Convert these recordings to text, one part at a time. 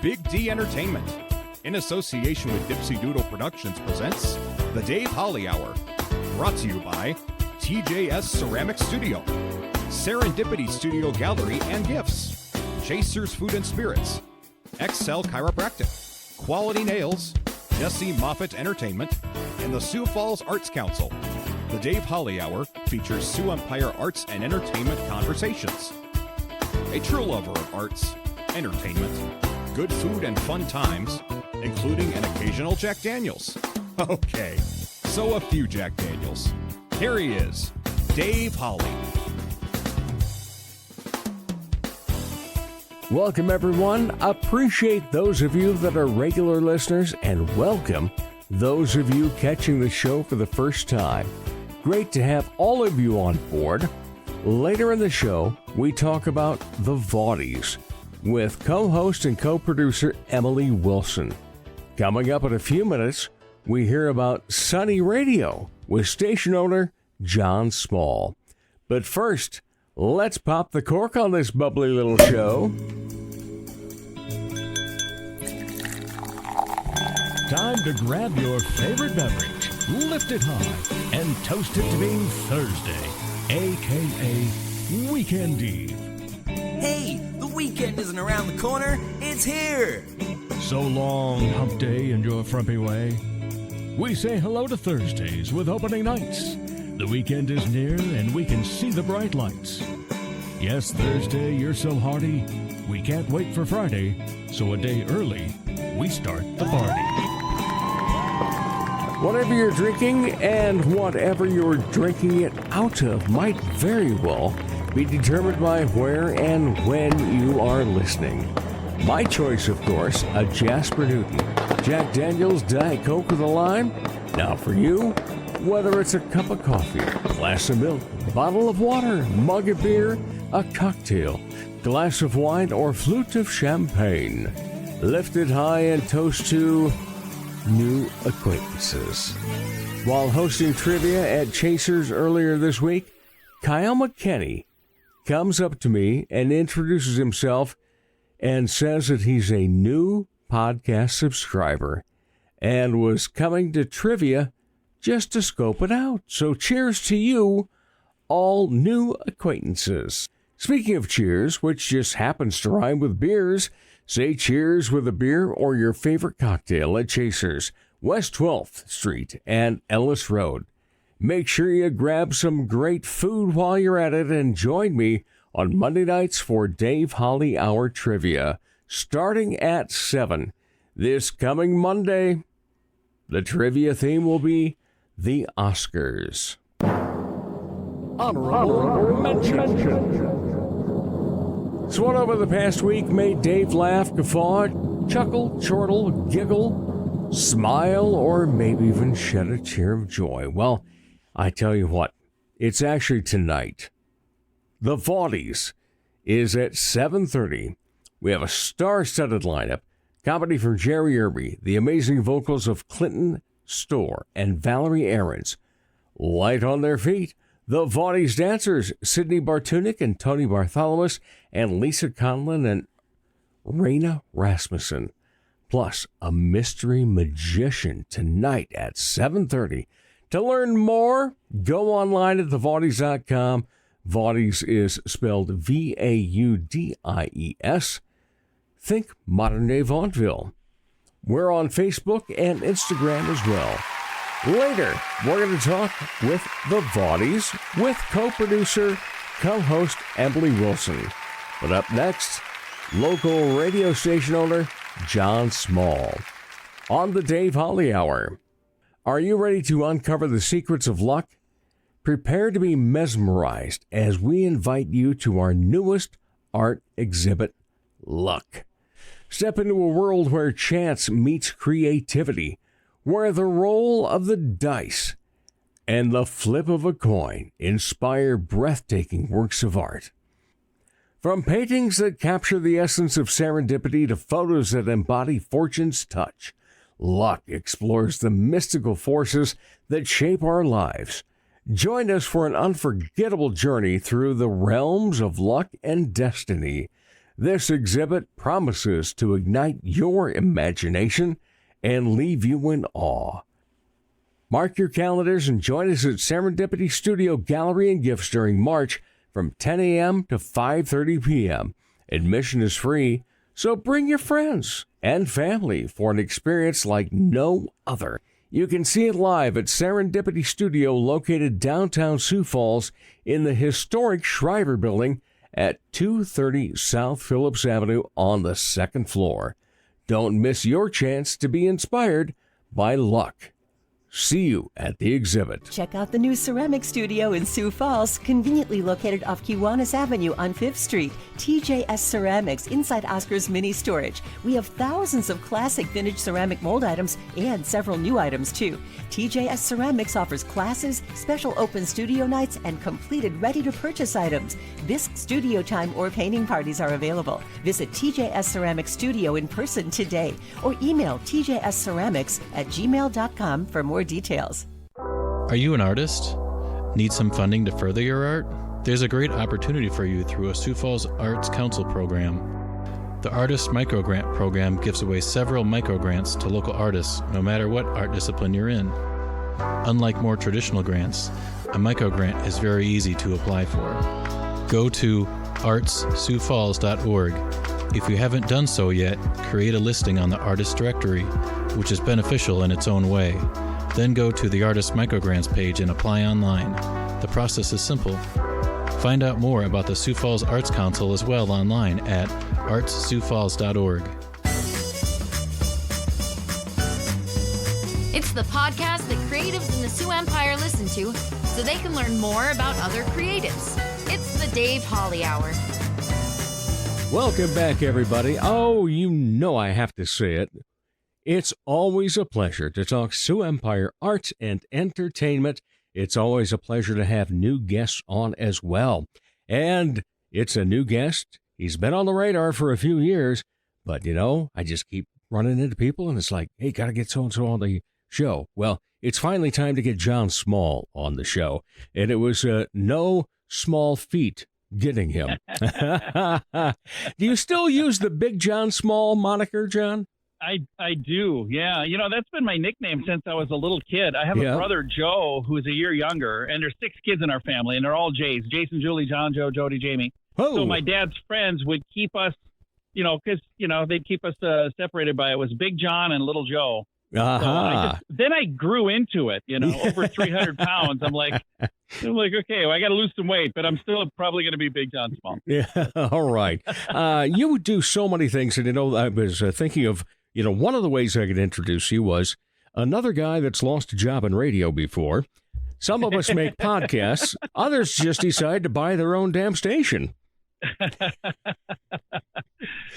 Big D Entertainment, in association with Dipsy Doodle Productions, presents The Dave Holly Hour, brought to you by TJS Ceramic Studio, Serendipity Studio Gallery and Gifts, Chasers Food and Spirits, Excel Chiropractic, Quality Nails, Jesse Moffitt Entertainment, and the Sioux Falls Arts Council. The Dave Holly Hour features Sioux Empire arts and entertainment conversations. A true lover of arts, entertainment, good food, and fun times, including an occasional Jack Daniels. Okay, so a few Jack Daniels. Here he is, Dave Holly. Welcome, everyone. Appreciate those of you that are regular listeners, and welcome those of you catching the show for the first time. Great to have all of you on board. Later in the show, we talk about the Vaudies with co-host and co-producer Emily Wilson. Coming up in a few minutes, we hear about Sunny Radio with station owner John Small. But first, let's pop the cork on this bubbly little show. Time to grab your favorite beverage, lift it high, and toast it to being Thursday, a.k.a. Weekend Eve. Hey, the weekend isn't around the corner, it's here! So long, hump day and your frumpy way. We say hello to Thursdays with opening nights. The weekend is near and we can see the bright lights. Yes, Thursday, you're so hearty, we can't wait for Friday, so a day early, we start the party. Whatever you're drinking and whatever you're drinking it out of might very well be determined by where and when you are listening. My choice, of course, a Jasper Newton Jack Daniels Diet Coke with a lime. Now for you, whether it's a cup of coffee, glass of milk, bottle of water, mug of beer, a cocktail, glass of wine, or flute of champagne, lift it high and toast to new acquaintances. While hosting trivia at Chasers earlier this week, Kyle McKinney comes up to me and introduces himself and says that he's a new podcast subscriber and was coming to trivia just to scope it out. So cheers to you, all new acquaintances. Speaking of cheers, which just happens to rhyme with beers, say cheers with a beer or your favorite cocktail at Chasers, West 12th Street and Ellis Road. Make sure you grab some great food while you're at it and join me on Monday nights for Dave Holly Hour Trivia, starting at 7. This coming Monday, the trivia theme will be the Oscars. Honorable mention. So what over the past week made Dave laugh, guffaw, chuckle, chortle, giggle, smile, or maybe even shed a tear of joy? Well, I tell you what, it's actually tonight. The Vaudies is at 7:30. We have a star-studded lineup. Comedy from Jerry Irby, the amazing vocals of Clinton Storr and Valerie Aarons. Light on their feet, the Vaudies dancers, Sydney Bartunik and Tony Bartholomew, and Lisa Conlon and Raina Rasmussen. Plus, a mystery magician tonight at 7:30. To learn more, go online at thevaudies.com. Vaudies is spelled V-A-U-D-I-E-S. Think modern-day vaudeville. We're on Facebook and Instagram as well. Later, we're going to talk with the Vaudies with co-producer, co-host Emily Wilson. But up next, local radio station owner John Small on the Dave Holly Hour. Are you ready to uncover the secrets of luck? Prepare to be mesmerized as we invite you to our newest art exhibit, Luck. Step into a world where chance meets creativity, where the roll of the dice and the flip of a coin inspire breathtaking works of art. From paintings that capture the essence of serendipity to photos that embody fortune's touch, Luck explores the mystical forces that shape our lives. Join us for an unforgettable journey through the realms of luck and destiny. This exhibit promises to ignite your imagination and leave you in awe. Mark your calendars and join us at Serendipity Studio Gallery and Gifts during March from 10 a.m. to 5:30 p.m. Admission is free, so bring your friends and family for an experience like no other. You can see it live at Serendipity Studio, located downtown Sioux Falls in the historic Shriver Building at 230 South Phillips Avenue on the second floor. Don't miss your chance to be inspired by luck. See you at the exhibit. Check out the new ceramic studio in Sioux Falls, conveniently located off Kiwanis Avenue on 5th Street. TJS Ceramics inside Oscar's Mini Storage. We have thousands of classic vintage ceramic mold items and several new items too. TJS Ceramics offers classes, special open studio nights, and completed ready-to-purchase items. Bisque studio time or painting parties are available. Visit TJS Ceramics Studio in person today or email tjsceramics@gmail.com for more details. Are you an artist? Need some funding to further your art? There's a great opportunity for you through a Sioux Falls Arts Council program. The Artist Microgrant program gives away several microgrants to local artists, no matter what art discipline you're in. Unlike more traditional grants, a microgrant is very easy to apply for. Go to artssiouxfalls.org. If you haven't done so yet, create a listing on the Artist Directory, which is beneficial in its own way. Then go to the Artist Microgrants page and apply online. The process is simple. Find out more about the Sioux Falls Arts Council as well online at artssiouxfalls.org. It's the podcast that creatives in the Sioux Empire listen to so they can learn more about other creatives. It's the Dave Holly Hour. Welcome back, everybody. Oh, you know I have to say it. It's always a pleasure to talk Sioux Empire arts and entertainment. It's always a pleasure to have new guests on as well. And it's a new guest. He's been on the radar for a few years, but, you know, I just keep running into people, and it's like, hey, got to get so-and-so on the show. Well, it's finally time to get John Small on the show, and it was no small feat getting him. Do you still use the Big John Small moniker, John? I do, yeah. You know, that's been my nickname since I was a little kid. I have a brother, Joe, who's a year younger, and there's 6 kids in our family, and they're all J's. Jason, Julie, John, Joe, Jody, Jamie. Oh. So my dad's friends would keep us, you know, because, you know, they'd keep us separated by, it was Big John and Little Joe. Uh-huh. So then I grew into it, you know, over 300 pounds. I'm like, okay, well, I got to lose some weight, but I'm still probably going to be Big John Small. Yeah, all right. You would do so many things, and, you know, I was thinking of, you know, one of the ways I could introduce you was another guy that's lost a job in radio before. Some of us make podcasts. Others just decide to buy their own damn station.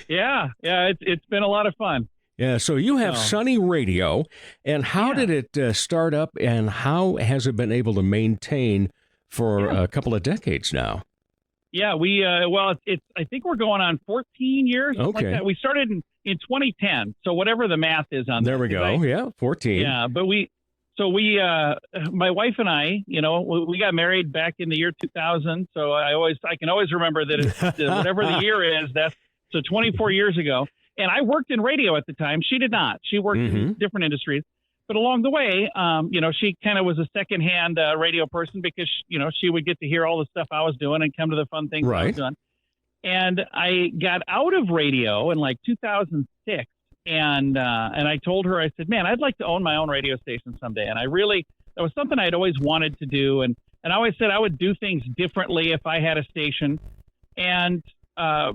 Yeah, it's been a lot of fun. Yeah, so you have Sunny Radio, and how did it start up, and how has it been able to maintain for a couple of decades now? Yeah, we it's I think we're going on 14 years. Okay, like that. We started in 2010, so whatever the math is on there, we go. 14. Yeah, but my wife and I, you know, we got married back in the year 2000. So I can always remember that whatever the year is, so 24 years ago. And I worked in radio at the time. She did not. She worked in different industries. But along the way, you know, she kind of was a secondhand radio person because, you know, she would get to hear all the stuff I was doing and come to the fun things I was doing. And I got out of radio in like 2006. And I told her, I said, man, I'd like to own my own radio station someday. And that was something I'd always wanted to do. And I always said I would do things differently if I had a station. And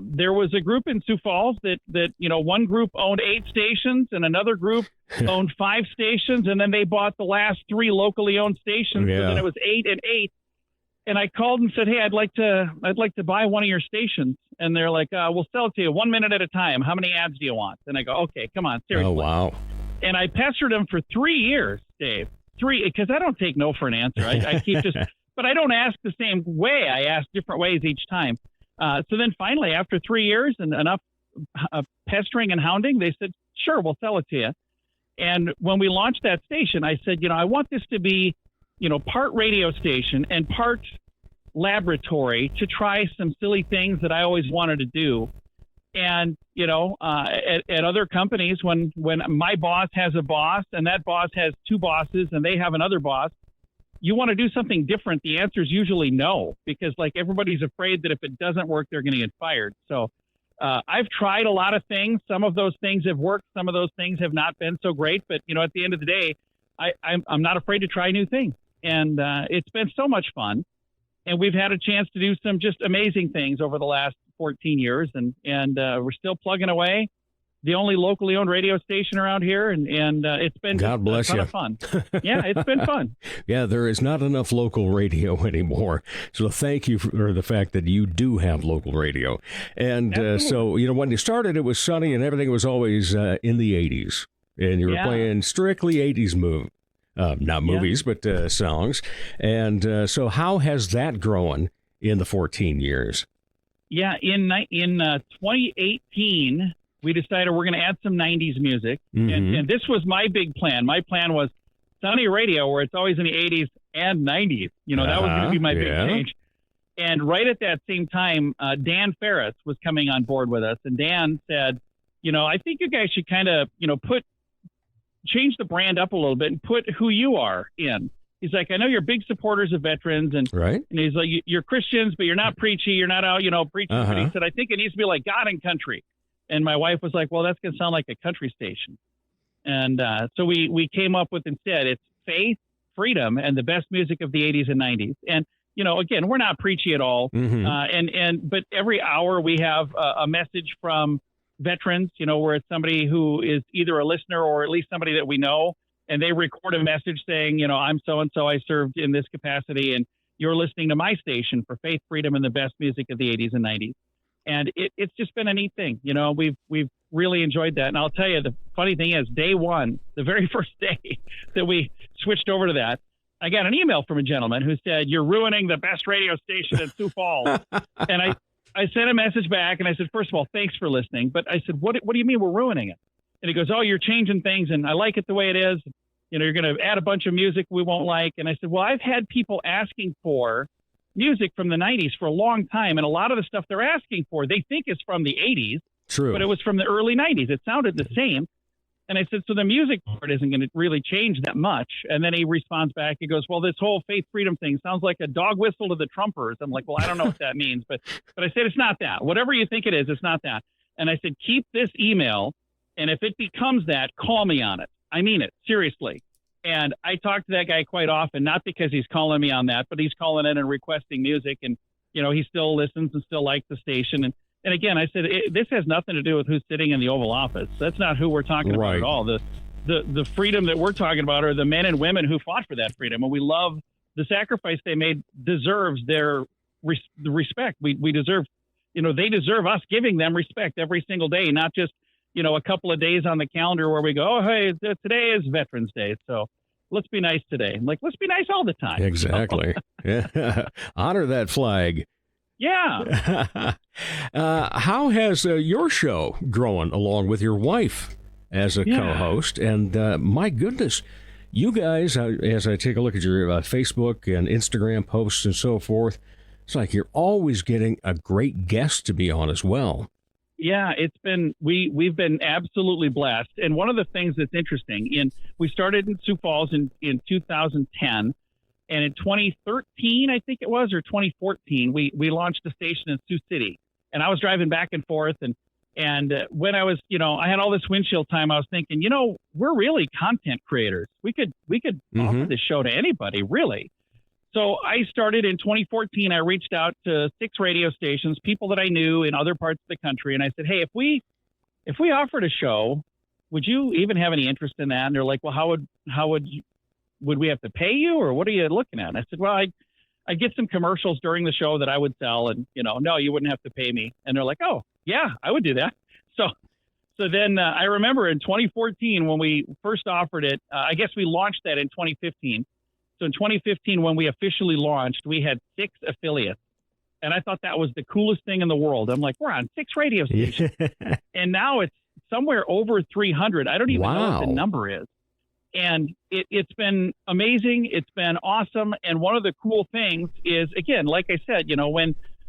there was a group in Sioux Falls that, you know, one group owned 8 stations and another group owned 5 stations. And then they bought the last 3 locally owned stations. Yeah. So then it was 8 and 8. And I called and said, hey, I'd like to buy one of your stations. And they're like, we'll sell it to you 1 minute at a time. How many ads do you want? And I go, okay, come on, seriously. Oh, wow. And I pestered them for 3 years, Dave. 3, because I don't take no for an answer. I keep but I don't ask the same way. I ask different ways each time. So then finally, after 3 years and enough pestering and hounding, they said, sure, we'll sell it to you. And when we launched that station, I said, you know, I want this to be, you know, part radio station and part laboratory to try some silly things that I always wanted to do. And, at other companies, when my boss has a boss and that boss has two bosses and they have another boss, you want to do something different. The answer is usually no, because like everybody's afraid that if it doesn't work, they're going to get fired. So I've tried a lot of things. Some of those things have worked. Some of those things have not been so great. But, at the end of the day, I'm not afraid to try new things. And it's been so much fun. And we've had a chance to do some just amazing things over the last 14 years. And we're still plugging away. The only locally owned radio station around here. And it's been God bless a ton you. of fun. Yeah, it's been fun. Yeah, there is not enough local radio anymore. So thank you for the fact that you do have local radio. And so, when you started, it was sunny and everything was always in the 80s. And you were playing strictly 80s not movies, but songs. And so how has that grown in the 14 years? Yeah, in 2018, we decided we're going to add some 90s music. Mm-hmm. And this was my big plan. My plan was sunny radio where it's always in the 80s and 90s. That was going to be my big change. And right at that same time, Dan Ferris was coming on board with us. And Dan said, I think you guys should kind of, change the brand up a little bit and put who you are in. He's like, I know you're big supporters of veterans, and he's like, you're Christians, but you're not preachy. You're not out, preaching. But he said, I think it needs to be like God and country. And my wife was like, well, that's going to sound like a country station. And so we came up with instead, it's faith, freedom, and the best music of the 80s and 90s. And, again, we're not preachy at all. Mm-hmm. But every hour we have a message from veterans, where it's somebody who is either a listener or at least somebody that we know, and they record a message saying, I'm so-and-so, I served in this capacity, and you're listening to my station for faith, freedom, and the best music of the 80s and 90s. And it's just been a neat thing. We've really enjoyed that. And I'll tell you, the funny thing is, day one, the very first day that we switched over to that, I got an email from a gentleman who said, you're ruining the best radio station in Sioux Falls. And I sent a message back and I said, first of all, thanks for listening. But I said, what do you mean we're ruining it? And he goes, oh, you're changing things and I like it the way it is. You're going to add a bunch of music we won't like. And I said, well, I've had people asking for music from the 90s for a long time. And a lot of the stuff they're asking for, they think is from the 80s. True. But it was from the early 90s. It sounded the same. And I said, so the music part isn't going to really change that much. And then he responds back. He goes, well, this whole faith freedom thing sounds like a dog whistle to the Trumpers. I'm like, well, I don't know what that means. But I said, it's not that. Whatever you think it is, it's not that. And I said, keep this email. And if it becomes that, call me on it. I mean it, seriously. And I talk to that guy quite often, not because he's calling me on that, but he's calling in and requesting music. And, he still listens and still likes the station. And again, I said, this has nothing to do with who's sitting in the Oval Office. That's not who we're talking about at all. The freedom that we're talking about are the men and women who fought for that freedom. And we love the sacrifice they made deserves their the respect. We deserve, they deserve us giving them respect every single day, not just, a couple of days on the calendar where we go, oh, hey, today is Veterans Day. So let's be nice today. I'm like, let's be nice all the time. Exactly. Yeah. Honor that flag. Yeah. How has your show grown along with your wife as a co-host? And my goodness, you guys, as I take a look at your Facebook and Instagram posts and so forth, it's like you're always getting a great guest to be on as well. Yeah, it's been we've been absolutely blessed. And one of the things that's interesting, we started in Sioux Falls in 2010. And in 2013, I think it was, or 2014, we launched a station in Sioux City. And I was driving back and forth. And when I was, I had all this windshield time, I was thinking, we're really content creators. We could offer this show to anybody, really. So I started in 2014. I reached out to 6 radio stations, people that I knew in other parts of the country. And I said, hey, if we offered a show, would you even have any interest in that? And they're like, well, how would we have to pay you, or what are you looking at? And I said, well, I get some commercials during the show that I would sell, and no, you wouldn't have to pay me. And they're like, oh yeah, I would do that. So then I remember in 2014 when we first offered it, I guess we launched that in 2015. So in 2015, when we officially launched, we had 6 affiliates, and I thought that was the coolest thing in the world. I'm like, we're on 6 radio stations, and now it's somewhere over 300. I don't even know what the number is. And it's been amazing. It's been awesome. And one of the cool things is, again, like I said,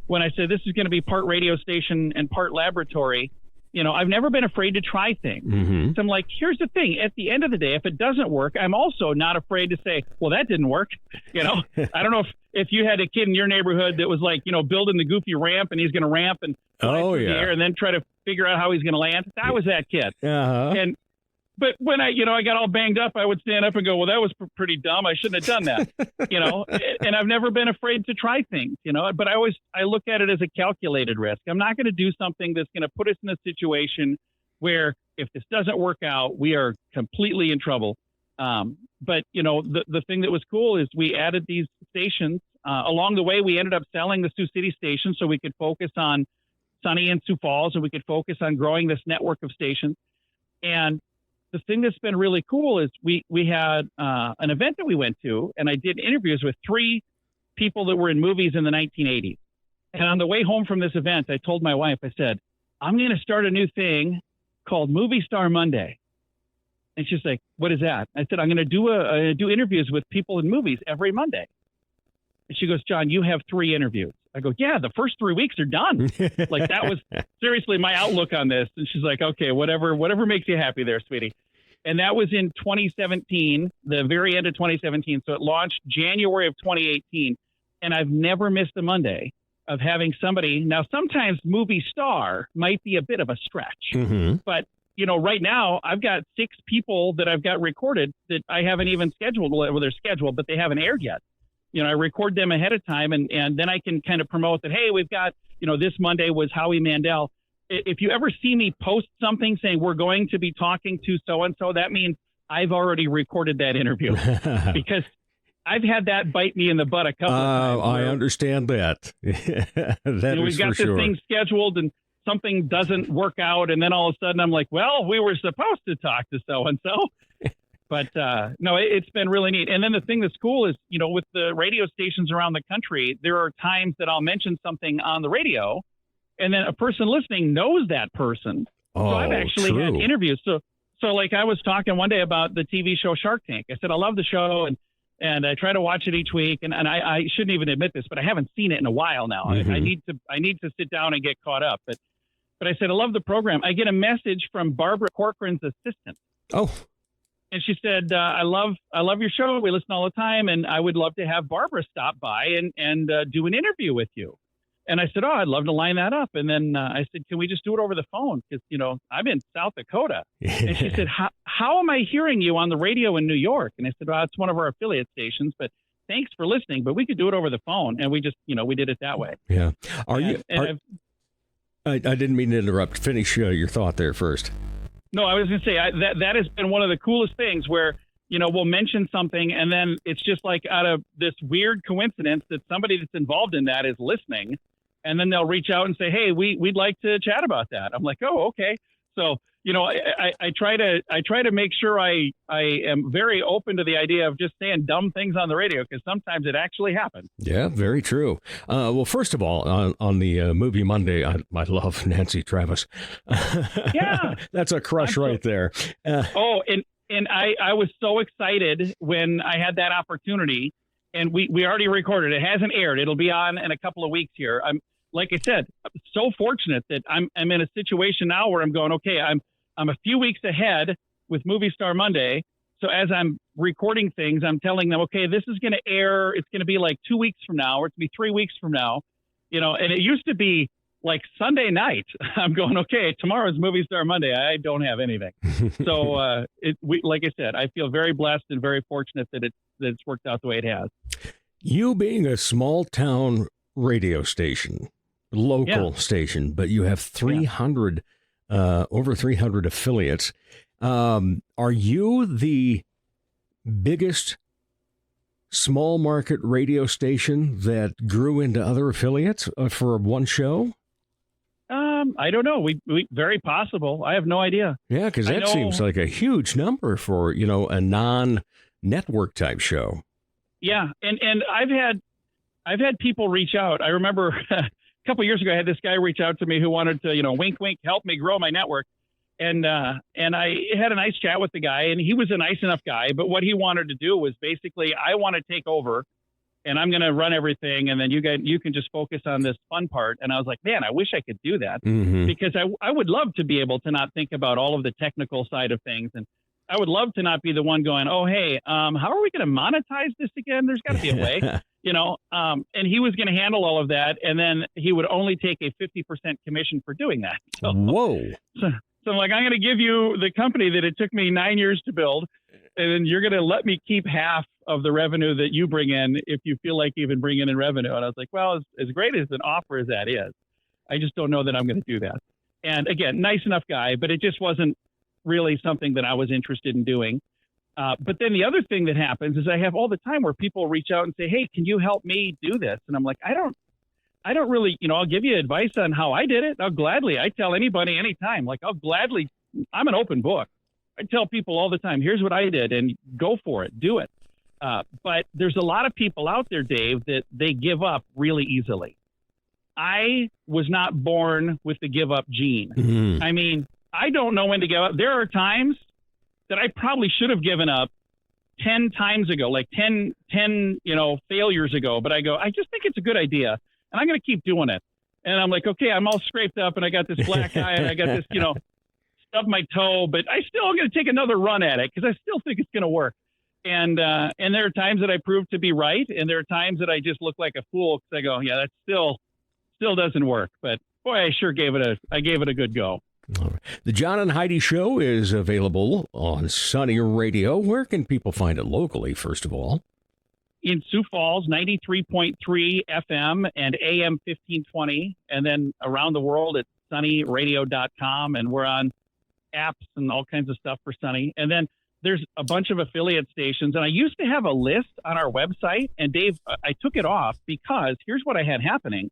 when I said this is going to be part radio station and part laboratory, I've never been afraid to try things. So I'm like, here's the thing. At the end of the day, if it doesn't work, I'm also not afraid to say, well, that didn't work. I don't know if you had a kid in your neighborhood that was like, building the goofy ramp and he's going to ramp and fly through the air and then try to figure out how he's going to land. That was that kid. But when I got all banged up, I would stand up and go, well, that was pretty dumb. I shouldn't have done that, and I've never been afraid to try things, but I look at it as a calculated risk. I'm not going to do something that's going to put us in a situation where if this doesn't work out, we are completely in trouble. But the thing that was cool is we added these stations along the way. We ended up selling the Sioux City station so we could focus on Sunny and Sioux Falls, and we could focus on growing this network of stations. And the thing that's been really cool is we had an event that we went to, and I did interviews with 3 people that were in movies in the 1980s. And on the way home from this event, I told my wife, I said, I'm going to start a new thing called Movie Star Monday. And she's like, what is that? I said, I'm going to do interviews with people in movies every Monday. And she goes, John, you have 3 interviews. I go, yeah, the first 3 weeks are done. Like that was seriously my outlook on this. And she's like, okay, whatever makes you happy there, sweetie. And that was in 2017, the very end of 2017. So it launched January of 2018. And I've never missed a Monday of having somebody. Now, sometimes movie star might be a bit of a stretch, but right now I've got 6 people that I've got recorded that I haven't even scheduled. Well, they're scheduled, but they haven't aired yet. I record them ahead of time and then I can kind of promote that, hey, we've got, this Monday was Howie Mandel. If you ever see me post something saying we're going to be talking to so-and-so, that means I've already recorded that interview because I've had that bite me in the butt a couple of times. I understand that. We've got this thing scheduled and something doesn't work out. And then all of a sudden I'm like, well, we were supposed to talk to so-and-so. But no, it's been really neat. And then the thing that's cool is, with the radio stations around the country, there are times that I'll mention something on the radio and then a person listening knows that person. So I've actually had interviews. So like I was talking one day about the TV show Shark Tank. I said, I love the show and I try to watch it each week. And I shouldn't even admit this, but I haven't seen it in a while now. I need to sit down and get caught up. But I said, I love the program. I get a message from Barbara Corcoran's assistant. Oh. And she said, I love your show. We listen all the time. And I would love to have Barbara stop by and do an interview with you. And I said, I'd love to line that up. And then I said, can we just do it over the phone? Because, I'm in South Dakota. And she said, how am I hearing you on the radio in New York? And I said, well, it's one of our affiliate stations, but thanks for listening. But we could do it over the phone. And we just, we did it that way. Yeah. I didn't mean to interrupt. Finish your thought there first. No, I was going to say that has been one of the coolest things where, we'll mention something and then it's just like out of this weird coincidence that somebody that's involved in that is listening. And then they'll reach out and say, hey, we'd like to chat about that. I'm like, oh, okay. So, I try to make sure I am very open to the idea of just saying dumb things on the radio because sometimes it actually happens. Yeah, very true. Well, first of all, on the Movie Monday, I love Nancy Travis. Yeah. That's a crush right there. And I was so excited when I had that opportunity and we already recorded. It hasn't aired. It'll be on in a couple of weeks here. Like I said, I'm so fortunate that I'm in a situation now where I'm going, okay, I'm a few weeks ahead with Movie Star Monday. So as I'm recording things, I'm telling them, okay, this is going to air. It's going to be like 2 weeks from now, or it's going to be 3 weeks from now, and it used to be like Sunday night. I'm going, okay, tomorrow's Movie Star Monday. I don't have anything. So like I said, I feel very blessed and very fortunate that it's worked out the way it has. You being a small town radio station, local station, but you have 300, over 300 affiliates. Are you the biggest small market radio station that grew into other affiliates for one show? I don't know. We very possible. I have no idea. Yeah, because that seems like a huge number for, a non-network type show. Yeah, and I've had people reach out. I remember a couple of years ago, I had this guy reach out to me who wanted to, wink, wink, help me grow my network. And I had a nice chat with the guy, and he was a nice enough guy. But what he wanted to do was basically, I want to take over and I'm going to run everything, and then you can just focus on this fun part. And I was like, man, I wish I could do that because I would love to be able to not think about all of the technical side of things. And I would love to not be the one going, oh, hey, how are we going to monetize this again? There's got to be a way, and he was going to handle all of that. And then he would only take a 50% commission for doing that. So, whoa. So I'm like, I'm going to give you the company that it took me 9 years to build, and then you're going to let me keep half of the revenue that you bring in if you feel like you've been bringing in revenue. And I was like, well, as great as an offer as that is, I just don't know that I'm going to do that. And again, nice enough guy, but it just wasn't really something that I was interested in doing. But then the other thing that happens is I have all the time where people reach out and say, hey, can you help me do this? And I'm like, I don't really, I'll give you advice on how I did it. I tell anybody anytime, like I'm an open book. I tell people all the time, here's what I did, and go for it, do it. But there's a lot of people out there, Dave, that they give up really easily. I was not born with the give up gene. Mm-hmm. I mean, I don't know when to give up. There are times that I probably should have given up 10 times ago, like 10 failures ago. But I just think it's a good idea, and I'm going to keep doing it. And I'm like, okay, I'm all scraped up, and I got this black eye, and I got this, stub my toe, but I still am going to take another run at it because I still think it's going to work. And there are times that I prove to be right, and there are times that I just look like a fool because I go, yeah, that still doesn't work. But boy, I sure gave it a good go. All right. The John and Heidi Show is available on Sunny Radio. Where can people find it locally, first of all? In Sioux Falls, 93.3 FM and AM 1520, and then around the world at sunnyradio.com, and we're on apps and all kinds of stuff for Sunny. And then there's a bunch of affiliate stations, and I used to have a list on our website, and Dave, I took it off because here's what I had happening.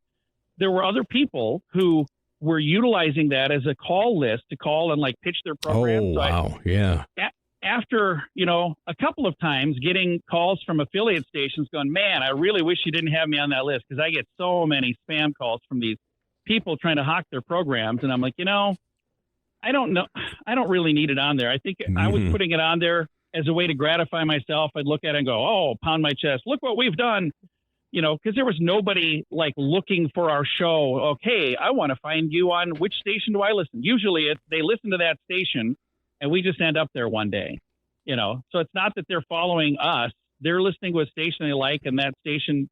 There were other people who were utilizing that as a call list to call and like pitch their program. Oh, wow. Yeah. After, a couple of times getting calls from affiliate stations going, man, I really wish you didn't have me on that list because I get so many spam calls from these people trying to hawk their programs. And I'm like, I don't know. I don't really need it on there. I think I was putting it on there as a way to gratify myself. I'd look at it and go, oh, pound my chest. Look what we've done. Because there was nobody like looking for our show. Okay, I want to find you on which station do I listen? Usually they listen to that station and we just end up there one day, So it's not that they're following us. They're listening to a station they like and that station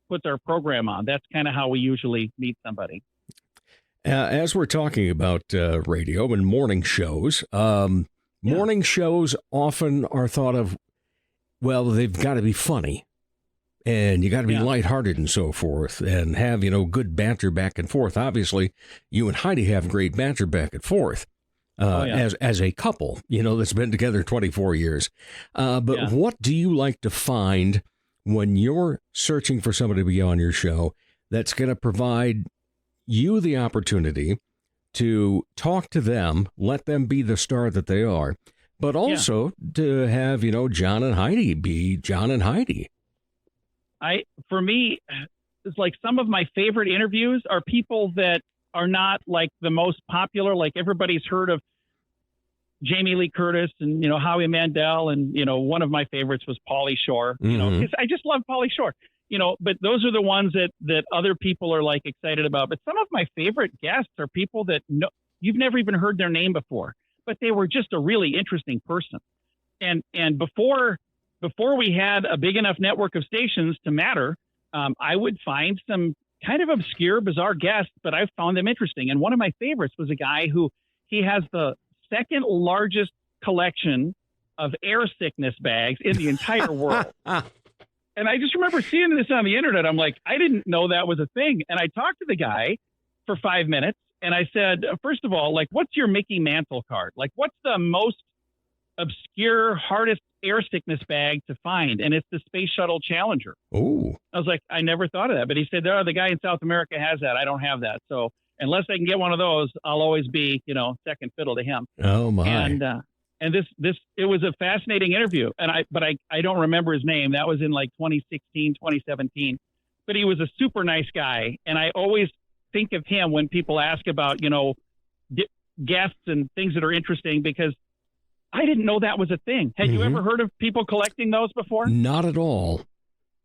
puts our program on. That's kind of how we usually meet somebody. As we're talking about radio and morning shows, morning shows often are thought of, well, they've got to be funny. And you got to be lighthearted and so forth and have, good banter back and forth. Obviously, you and Heidi have great banter back and forth as a couple, that's been together 24 years. But what do you like to find when you're searching for somebody to be on your show that's going to provide you the opportunity to talk to them, let them be the star that they are, but also to have, John and Heidi be John and Heidi? For me, it's like some of my favorite interviews are people that are not like the most popular, like everybody's heard of Jamie Lee Curtis and, Howie Mandel. And, one of my favorites was Pauly Shore, because I just love Pauly Shore, but those are the ones that other people are like excited about. But some of my favorite guests are people that you've never even heard their name before, but they were just a really interesting person. And before we had a big enough network of stations to matter, I would find some kind of obscure, bizarre guests, but I found them interesting. And one of my favorites was a guy who he has the second largest collection of air sickness bags in the entire world. And I just remember seeing this on the internet. I'm like, I didn't know that was a thing. And I talked to the guy for 5 minutes and I said, first of all, like, what's your Mickey Mantle card? Like, what's the most obscure, hardest air sickness bag to find? And it's the Space Shuttle Challenger. Oh, I was like, I never thought of that. But he said, the guy in South America has that. I don't have that. So unless I can get one of those, I'll always be, second fiddle to him. Oh my. And this it was a fascinating interview. And I don't remember his name. That was in like 2016, 2017. But he was a super nice guy. And I always think of him when people ask about, guests and things that are interesting, because I didn't know that was a thing. Had you ever heard of people collecting those before? Not at all.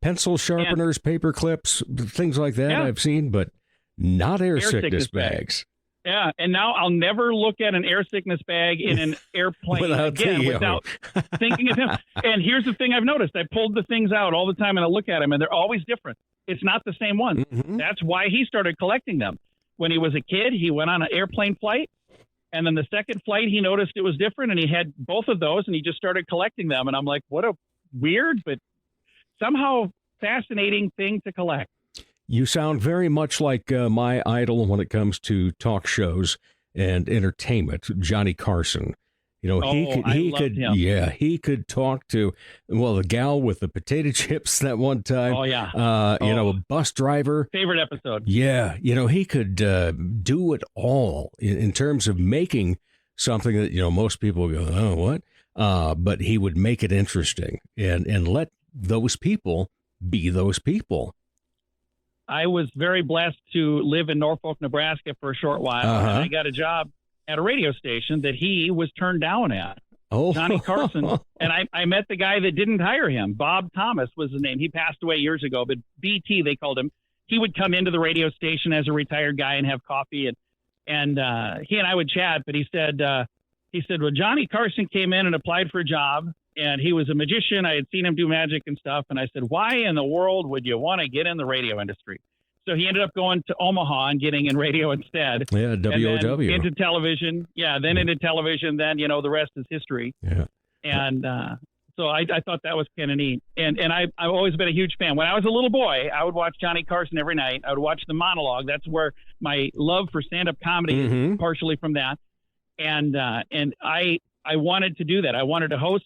pencil sharpeners, paper clips, things like that I've seen, but not air sickness bags. Yeah, and now I'll never look at an air sickness bag in an airplane without thinking of him. And here's the thing I've noticed. I pulled the things out all the time, and I look at them, and they're always different. It's not the same one. Mm-hmm. That's why he started collecting them. When he was a kid, he went on an airplane flight, and then the second flight, he noticed it was different, and he had both of those, and he just started collecting them. And I'm like, what a weird, but somehow fascinating thing to collect. You sound very much like my idol when it comes to talk shows and entertainment, Johnny Carson. You know, he could talk to, well, the gal with the potato chips that one time. Oh, yeah. You know, a bus driver. Favorite episode. Yeah. You know, he could do it all in terms of making something that, you know, most people go, oh, what? But he would make it interesting and let those people be those people. I was very blessed to live in Norfolk, Nebraska for a short while. And I got a job at a radio station that he was turned down at. Johnny Carson. And I met the guy that didn't hire him. Bob Thomas was his name. He passed away years ago, but BT, they called him. He would come into the radio station as a retired guy and have coffee. And he and I would chat, but he said, well, Johnny Carson came in and applied for a job, and he was a magician. I had seen him do magic and stuff. And I said, why in the world would you want to get in the radio industry? So he ended up going to Omaha and getting in radio instead. Yeah, WOW. Into television. Yeah, then into television. Then, you know, the rest is history. Yeah. And so I thought that was kind of neat. And I've always been a huge fan. When I was a little boy, I would watch Johnny Carson every night. I would watch the monologue. That's where my love for stand-up comedy is partially from that. And I wanted to do that. I wanted to host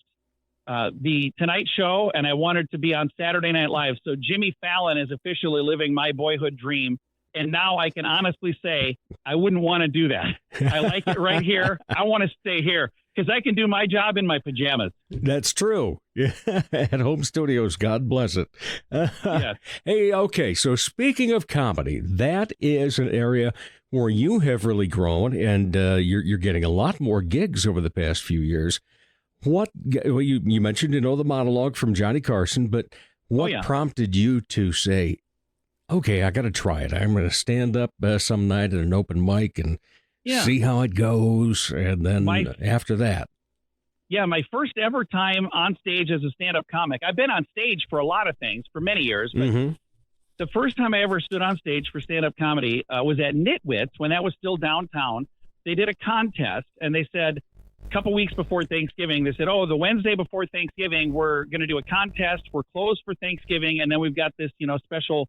the Tonight Show, and I wanted to be on Saturday Night Live. So Jimmy Fallon is officially living my boyhood dream. And now I can honestly say I wouldn't want to do that. I like it right here. I want to stay here because I can do my job in my pajamas. That's true. Yeah. At home studios, God bless it. Yes. Hey, okay. So speaking of comedy, that is an area where you have really grown, and you're getting a lot more gigs over the past few years. Well, you mentioned, you know, the monologue from Johnny Carson, but what prompted you to say, okay, I got to try it. I'm going to stand up some night at an open mic and see how it goes. And then after that. Yeah, my first ever time on stage as a stand-up comic. I've been on stage for a lot of things for many years, but the first time I ever stood on stage for stand-up comedy was at Nitwits when that was still downtown. They did a contest, and they said, a couple weeks before Thanksgiving, they said, the Wednesday before Thanksgiving, we're going to do a contest. We're closed for Thanksgiving. And then we've got this, special,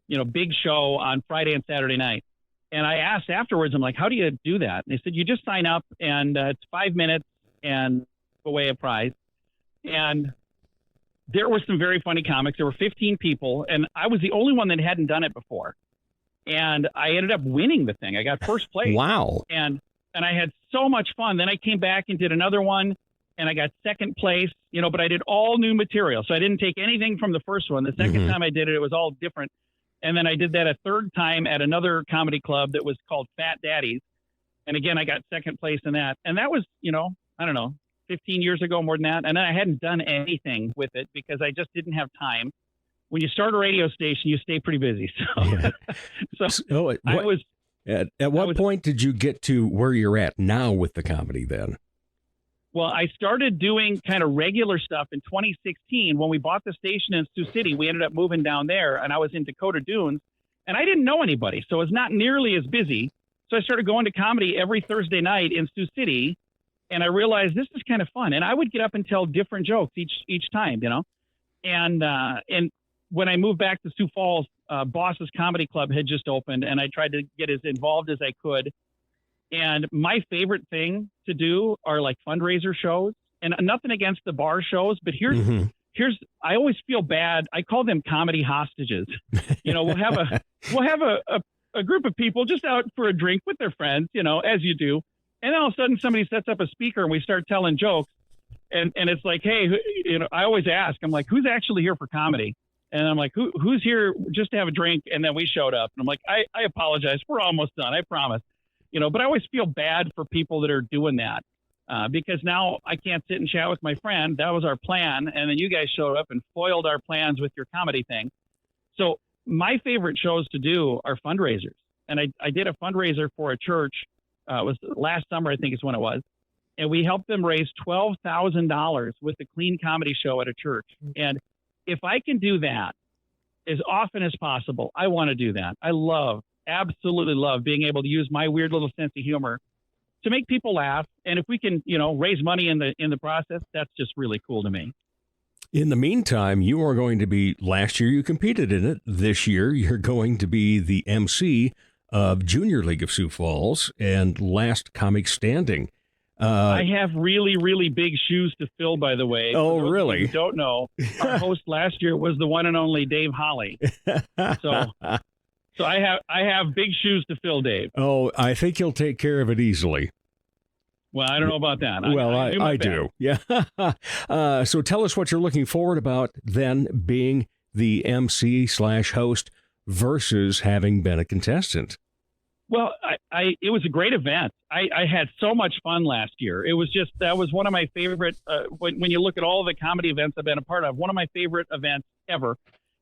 big show on Friday and Saturday night. And I asked afterwards, I'm like, how do you do that? And they said, you just sign up and it's 5 minutes and give away a prize. And there were some very funny comics. There were 15 people, and I was the only one that hadn't done it before. And I ended up winning the thing. I got first place. Wow. And I had so much fun. Then I came back and did another one, and I got second place, but I did all new material. So I didn't take anything from the first one. The second time I did it, it was all different. And then I did that a third time at another comedy club that was called Fat Daddies. And again, I got second place in that. And that was, I don't know, 15 years ago, more than that. And then I hadn't done anything with it because I just didn't have time. When you start a radio station, you stay pretty busy. At what point did you get to where you're at now with the comedy then? Well, I started doing kind of regular stuff in 2016 when we bought the station in Sioux City. We ended up moving down there, and I was in Dakota Dunes, and I didn't know anybody, so it was not nearly as busy. So I started going to comedy every Thursday night in Sioux City, and I realized this is kind of fun. And I would get up and tell different jokes each time, And when I moved back to Sioux Falls, Boss's Comedy Club had just opened, and I tried to get as involved as I could. And my favorite thing to do are like fundraiser shows, and nothing against the bar shows, but here's I always feel bad. I call them comedy hostages. We'll have a group of people just out for a drink with their friends, as you do. And then all of a sudden somebody sets up a speaker and we start telling jokes. And it's like, hey, I always ask, I'm like, who's actually here for comedy? And I'm like, who's here just to have a drink? And then we showed up. And I'm like, I apologize. We're almost done. I promise. But I always feel bad for people that are doing that. because now I can't sit and chat with my friend. That was our plan. And then you guys showed up and foiled our plans with your comedy thing. So my favorite shows to do are fundraisers. And I did a fundraiser for a church. It was last summer, I think is when it was. And we helped them raise $12,000 with the clean comedy show at a church. And if I can do that as often as possible, I want to do that. I absolutely love being able to use my weird little sense of humor to make people laugh. And if we can, raise money in the process, that's just really cool to me. In the meantime, you are going to be, last year you competed in it. This year, you're going to be the MC of Junior League of Sioux Falls and Last Comic Standing. I have really, really big shoes to fill, by the way. Oh, really? If you don't know, our host last year was the one and only Dave Holly. So I have big shoes to fill, Dave. Oh, I think you'll take care of it easily. Well, I don't know about that. I do. Yeah. So tell us what you're looking forward about then being the MC/host versus having been a contestant. Well, it was a great event. I had so much fun last year. That was one of my favorite, when you look at all the comedy events I've been a part of, one of my favorite events ever.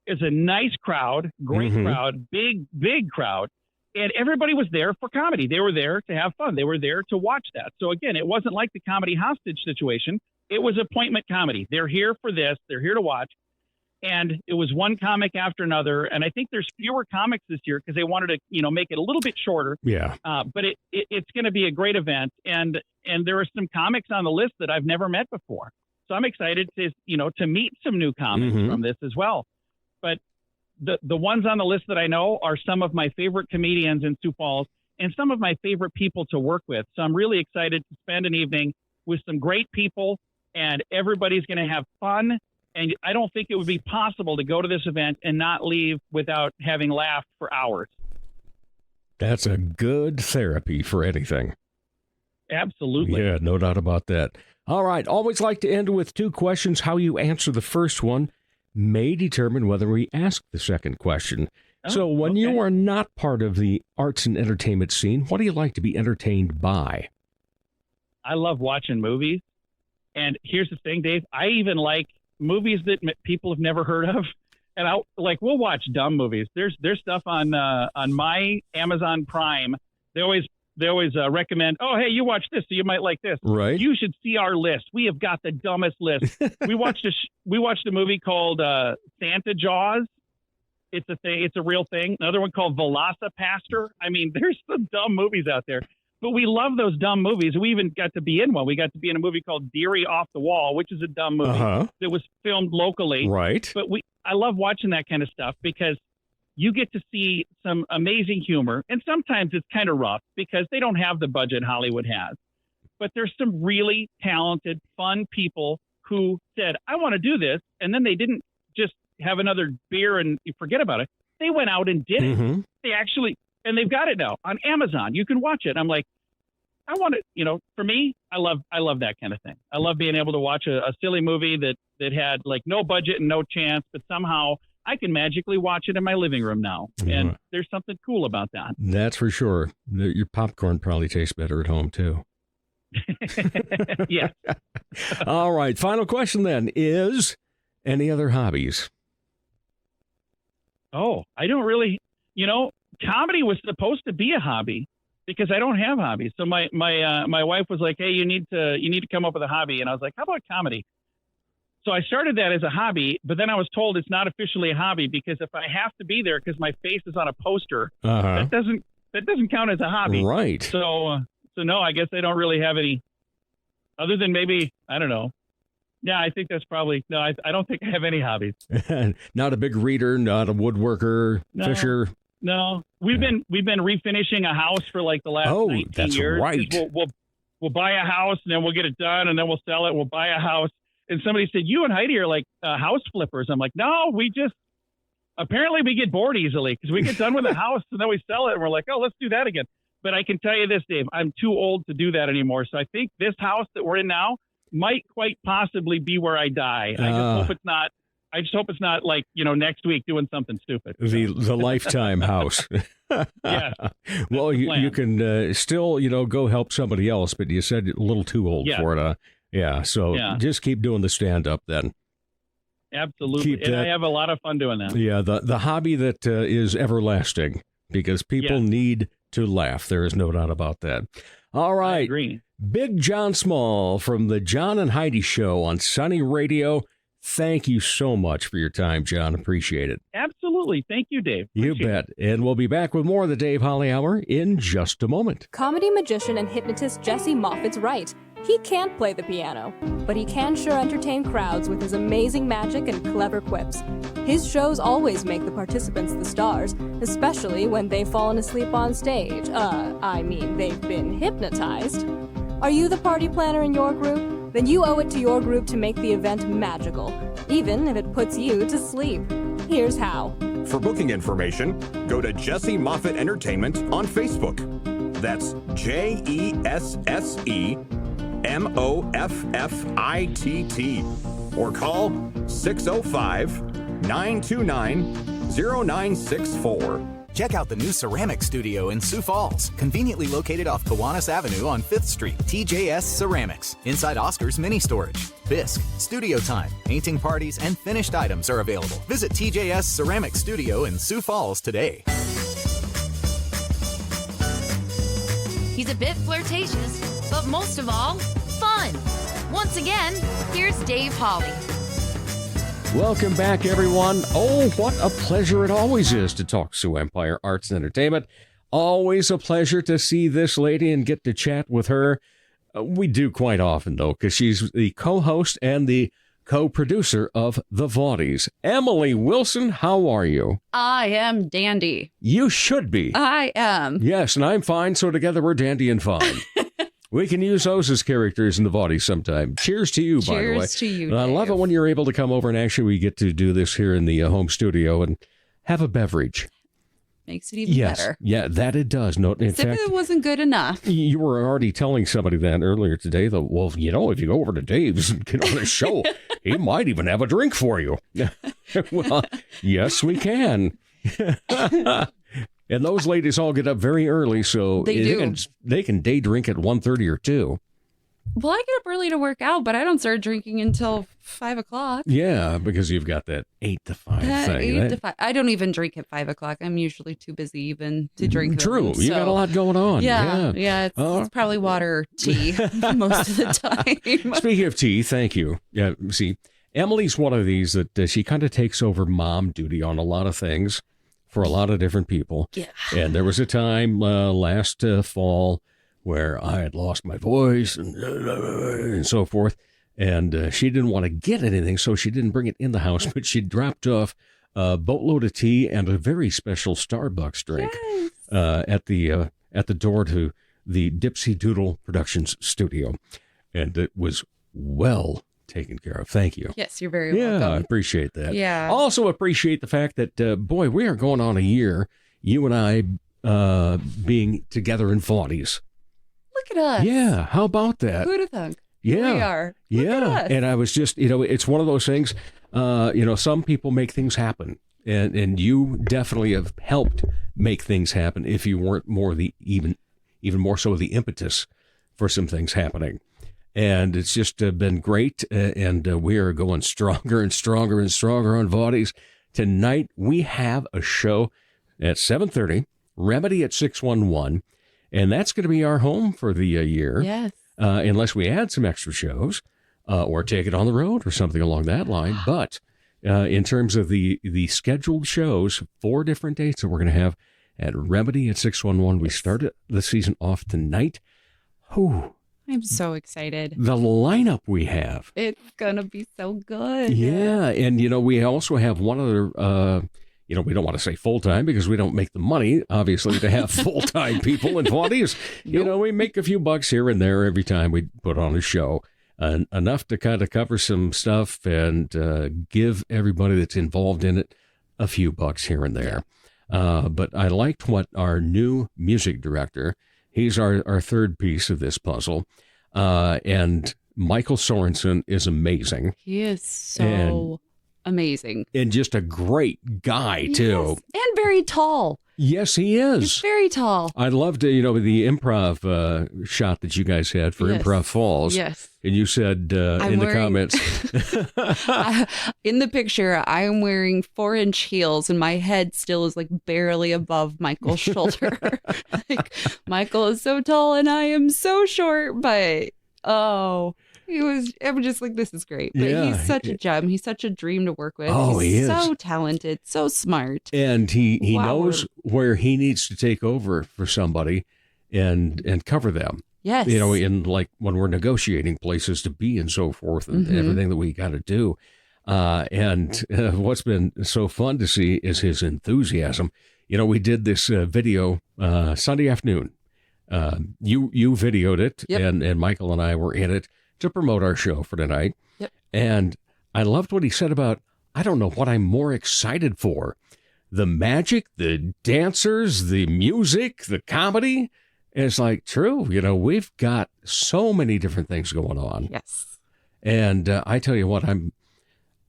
Is a nice crowd, great crowd, big crowd. And everybody was there for comedy. They were there to have fun. They were there to watch that. So again, it wasn't like the comedy hostage situation. It was appointment comedy. They're here for this. They're here to watch. And it was one comic after another. And I think there's fewer comics this year because they wanted to, make it a little bit shorter. Yeah. But it's going to be a great event. And there are some comics on the list that I've never met before. So I'm excited to meet some new comics from this as well. But the ones on the list that I know are some of my favorite comedians in Sioux Falls and some of my favorite people to work with. So I'm really excited to spend an evening with some great people, and everybody's going to have fun. And I don't think it would be possible to go to this event and not leave without having laughed for hours. That's a good therapy for anything. Absolutely. Yeah, no doubt about that. All right. Always like to end with 2 questions. How you answer the first one may determine whether we ask the second question. So when you are not part of the arts and entertainment scene, what do you like to be entertained by? I love watching movies. And here's the thing, Dave. I even like movies that people have never heard of. And we'll watch dumb movies. There's stuff on my Amazon Prime. They always recommend, oh, hey, you watch this, so you might like this. Right. You should see our list. We have got the dumbest list. We watched a movie called Santa Jaws. It's a thing. It's a real thing. Another one called Velocipaster. I mean, there's some dumb movies out there, but we love those dumb movies. We even got to be in one. We got to be in a movie called Deary Off the Wall, which is a dumb movie that was filmed locally. Right. But I love watching that kind of stuff because you get to see some amazing humor. And sometimes it's kind of rough because they don't have the budget Hollywood has. But there's some really talented, fun people who said, I want to do this. And then they didn't just have another beer and you forget about it. They went out and did it. They actually, and they've got it now on Amazon. You can watch it. I'm like, I want it, for me, I love that kind of thing. I love being able to watch a silly movie that had like no budget and no chance, but somehow I can magically watch it in my living room now. And there's something cool about that. That's for sure. Your popcorn probably tastes better at home, too. Yeah. All right. Final question then is any other hobbies? Oh, I don't really, comedy was supposed to be a hobby because I don't have hobbies. So my wife was like, hey, you need to come up with a hobby. And I was like, how about comedy? So I started that as a hobby, but then I was told it's not officially a hobby because if I have to be there because my face is on a poster, that doesn't count as a hobby. Right. So no, I guess I don't really have any other than maybe, I don't know. Yeah, I think that's probably, no, I don't think I have any hobbies. Not a big reader, not a woodworker, fisher. No, we've been refinishing a house for like the last 19 years. Right. We'll buy a house and then we'll get it done and then we'll sell it. We'll buy a house. And somebody said, you and Heidi are like house flippers. I'm like, no, apparently we get bored easily because we get done with a house and then we sell it. And we're like, oh, let's do that again. But I can tell you this, Dave, I'm too old to do that anymore. So I think this house that we're in now might quite possibly be where I die. I just hope it's not I just hope it's not like, next week doing something stupid. The lifetime house. Yeah. Well, you can still, go help somebody else, but you said you're a little too old for it. Yeah. So just keep doing the stand-up then. Absolutely. And I have a lot of fun doing that. Yeah. The hobby that is everlasting because people need to laugh. There is no doubt about that. All right. I agree. Big John Small from the John and Heidi Show on Sunny Radio. Thank you so much for your time, John. Appreciate it. Absolutely. Thank you, Dave. You bet. And we'll be back with more of the Dave Holly Hour in just a moment. Comedy magician and hypnotist Jesse Moffat's right. He can't play the piano, but he can sure entertain crowds with his amazing magic and clever quips. His shows always make the participants the stars, especially when they've fallen asleep on stage. They've been hypnotized. Are you the party planner in your group? Then you owe it to your group to make the event magical, even if it puts you to sleep. Here's how. For booking information, go to Jesse Moffitt Entertainment on Facebook. That's JESSEMOFFITT. Or call 605-929-0964. Check out the new ceramic studio in Sioux Falls, conveniently located off Kiwanis Avenue on 5th Street. TJS Ceramics, inside Oscar's Mini Storage. Bisque, studio time, painting parties, and finished items are available. Visit TJS Ceramic Studio in Sioux Falls today. He's a bit flirtatious, but most of all, fun. Once again, here's Dave Holly. Welcome back, everyone. Oh, what a pleasure it always is to talk Sioux Empire Arts and Entertainment. Always a pleasure to see this lady and get to chat with her. We do quite often, though, because she's the co-host and the co-producer of The Vaudies. Emily Wilson, how are you? I am dandy. You should be. I am. Yes, and I'm fine, so together we're dandy and fine. We can use those as characters in The Vaudies sometime. Cheers to you, by the way. Cheers to you, I love it when you're able to come over and actually we get to do this here in the home studio and have a beverage. Makes it even better. Yeah, that it does. No, in fact, if it wasn't good enough. You were already telling somebody that earlier today that, well, if you go over to Dave's and get on the show, he might even have a drink for you. Well, yes, we can. And those ladies all get up very early, so they can day drink at 1:30 or 2. Well, I get up early to work out, but I don't start drinking until 5 o'clock. Yeah, because you've got that 8 to 5 thing. 8 to 5. I don't even drink at 5 o'clock. I'm usually too busy even to drink. True. You got a lot going on. Yeah. It's probably water or tea most of the time. Speaking of tea, thank you. Yeah, see, Emily's one of these that she kind of takes over mom duty on a lot of things for a lot of different people. Yeah. And there was a time last fall where I had lost my voice and so forth. And she didn't want to get anything, so she didn't bring it in the house, but she dropped off a boatload of tea and a very special Starbucks drink at the door to the Dipsy Doodle Productions studio. And it was well taken care of. Thank you. Yes, you're very welcome. Yeah, I appreciate that. Yeah. Also appreciate the fact that, boy, we are going on a year, you and I being together in Vaudies. Look at us. Yeah, how about that? Who'd have thunk? Yeah. We are. Look at us. And I was just, it's one of those things, some people make things happen. And you definitely have helped make things happen if you weren't even more so the impetus for some things happening. And it's just been great, and we are going stronger and stronger and stronger on Vaudies. Tonight, we have a show at 7:30, Remedy at 611, and that's going to be our home for the year. Yes. Unless we add some extra shows or take it on the road or something along that line. But in terms of the scheduled shows, 4 different dates that we're going to have at Remedy at 611. We started the season off tonight. Whew. I'm so excited. The lineup we have. It's going to be so good. Yeah. And, we also have one other, we don't want to say full-time because we don't make the money, obviously, to have full-time people in Vaudies. We make a few bucks here and there every time we put on a show. Enough to kind of cover some stuff and give everybody that's involved in it a few bucks here and there. But I liked what our new music director, he's our third piece of this puzzle. And Michael Sorensen is amazing. He is so amazing. And just a great guy, too. Yes, and very tall. Yes, he is. He's very tall. I loved, the improv shot that you guys had for Yes. Improv Falls. Yes. And you said in the comments. In the picture, I am wearing 4-inch heels and my head still is like barely above Michael's shoulder. Like, Michael is so tall and I am so short, but I'm just like, this is great. But Yeah. he's such a gem. He's such a dream to work with. Oh, he's he is. so talented, so smart. And he Wow. knows where he needs to take over for somebody and cover them. Yes. In like when we're negotiating places to be and so forth and everything that we got to do. And what's been so fun to see is his enthusiasm. We did this video Sunday afternoon. You videoed it, Yep. and Michael and I were in it to promote our show for tonight. Yep. And I loved what he said about, I don't know what I'm more excited for. The magic, the dancers, the music, the comedy. And it's like, true, we've got so many different things going on. Yes. And I tell you what, I'm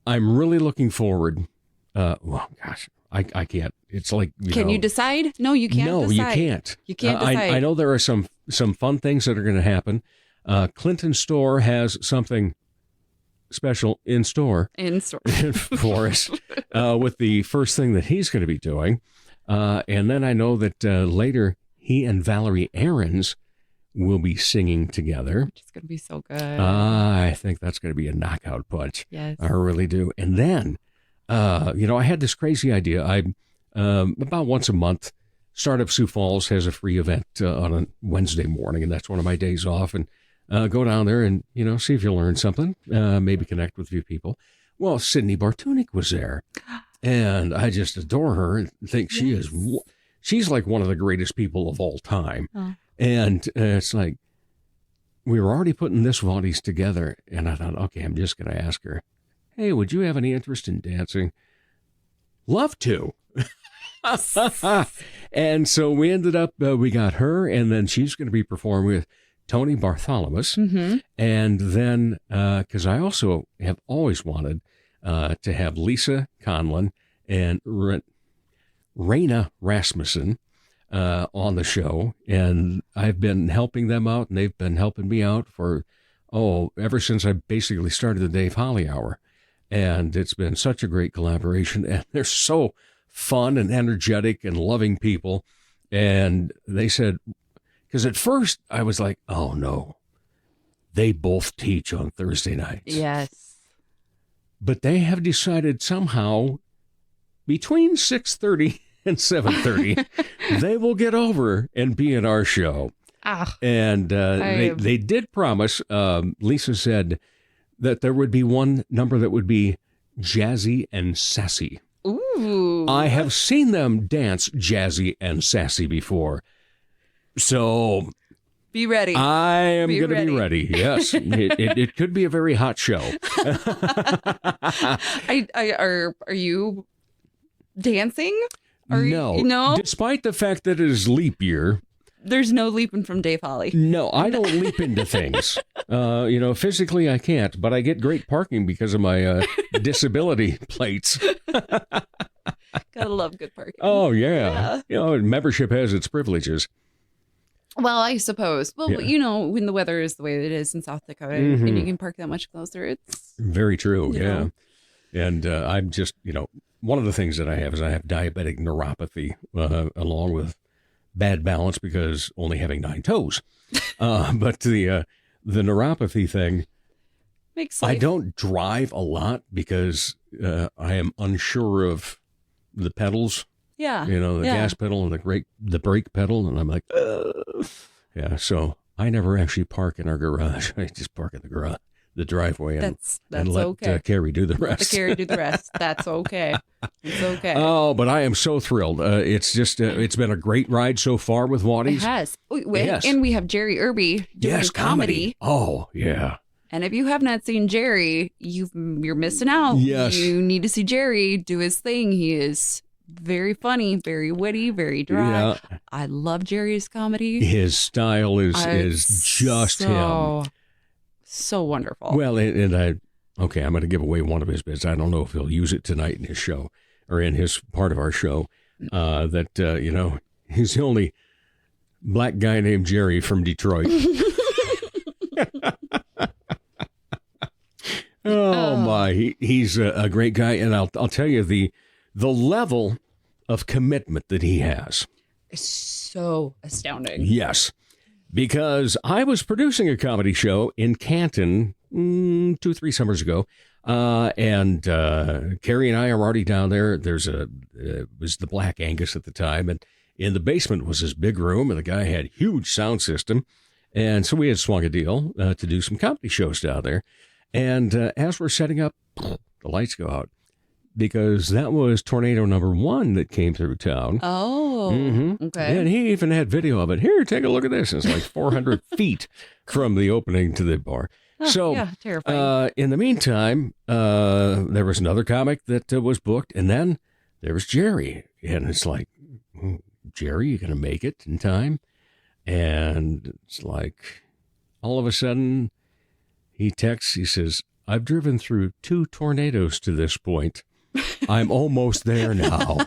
really looking forward. Well, gosh, I can't. It's like, Can you decide? No, you can't no, decide. you can't. You can't decide. I know there are some fun things that are going to happen. Clinton Store has something special in store for us with the first thing that he's going to be doing. And then I know that later he and Valerie Aarons will be singing together. Which is going to be so good. I think that's going to be a knockout punch. Yes. I really do. And then, I had this crazy idea. I about once a month, Startup Sioux Falls has a free event on a Wednesday morning, and that's one of my days off. And go down there and, see if you learn something, maybe connect with a few people. Well, Sydney Bartunik was there, and I just adore her and think she's like one of the greatest people of all time. Oh. And it's like, we were already putting this Vaudies together, and I thought, okay, I'm just going to ask her, hey, would you have any interest in dancing? Love to. And so we ended up, we got her, and then she's going to be performing with Tony Bartholomew. Mm-hmm. And then, because I also have always wanted to have Lisa Conlon and Raina Rasmussen on the show. And I've been helping them out, and they've been helping me out for, ever since I basically started the Dave Holly Hour. And it's been such a great collaboration, and they're so fun and energetic and loving people. And they said, because at first I was like, oh no, they both teach on Thursday nights. Yes. But they have decided somehow between 6:30 and 7:30, they will get over and be in our show. And they did promise, Lisa said, that there would be one number that would be jazzy and sassy. Ooh. I have seen them dance jazzy and sassy before. So be ready. I am going to be ready. Yes. It could be a very hot show. Are you dancing? No. Despite the fact that it is leap year. There's no leaping from Dave Holly. No, I don't leap into things. Physically I can't, but I get great parking because of my disability plates. Gotta love good parking. Oh, yeah. Membership has its privileges. Well, I suppose. Well, when the weather is the way it is in South Dakota and you can park that much closer, it's... Very true, yeah. And I'm just, one of the things that I have is I have diabetic neuropathy along with bad balance because only having 9 toes. But the neuropathy thing, makes life. I don't drive a lot because I am unsure of the pedals. Yeah. The gas pedal and the brake pedal. And I'm like, yeah. So I never actually park in our garage. I just park in the driveway and let okay. Carrie do the rest. Let Carrie do the rest. That's okay. It's okay. Oh, but I am so thrilled. It's just, it's been a great ride so far with Vaudies. It has. Yes. And we have Jerry Irby doing comedy. Oh, yeah. And if you have not seen Jerry, you're missing out. Yes. You need to see Jerry do his thing. He is very funny, very witty, very dry. Yeah. I love Jerry's comedy. His style is just him. So wonderful. Well, and Okay, I'm going to give away one of his bits. I don't know if he'll use it tonight in his show or in his part of our show. He's the only black guy named Jerry from Detroit. Oh my, he's a great guy, and I'll tell you the level of commitment that he has. It's so astounding. Yes, because I was producing a comedy show in Canton 2-3 summers ago, and Carrie and I are already down there. It was the Black Angus at the time, and in the basement was this big room, and the guy had a huge sound system, and so we had swung a deal to do some comedy shows down there. And as we're setting up, the lights go out because that was tornado number 1 that came through town. Oh, okay. And he even had video of it. Here, take a look at this. It's like 400 feet from the opening to the bar. So, yeah, terrifying. In the meantime, there was another comic that was booked, and then there was Jerry. And it's like, Jerry, you going to make it in time? And it's like, all of a sudden, he texts, he says, I've driven through 2 tornadoes to this point. I'm almost there now.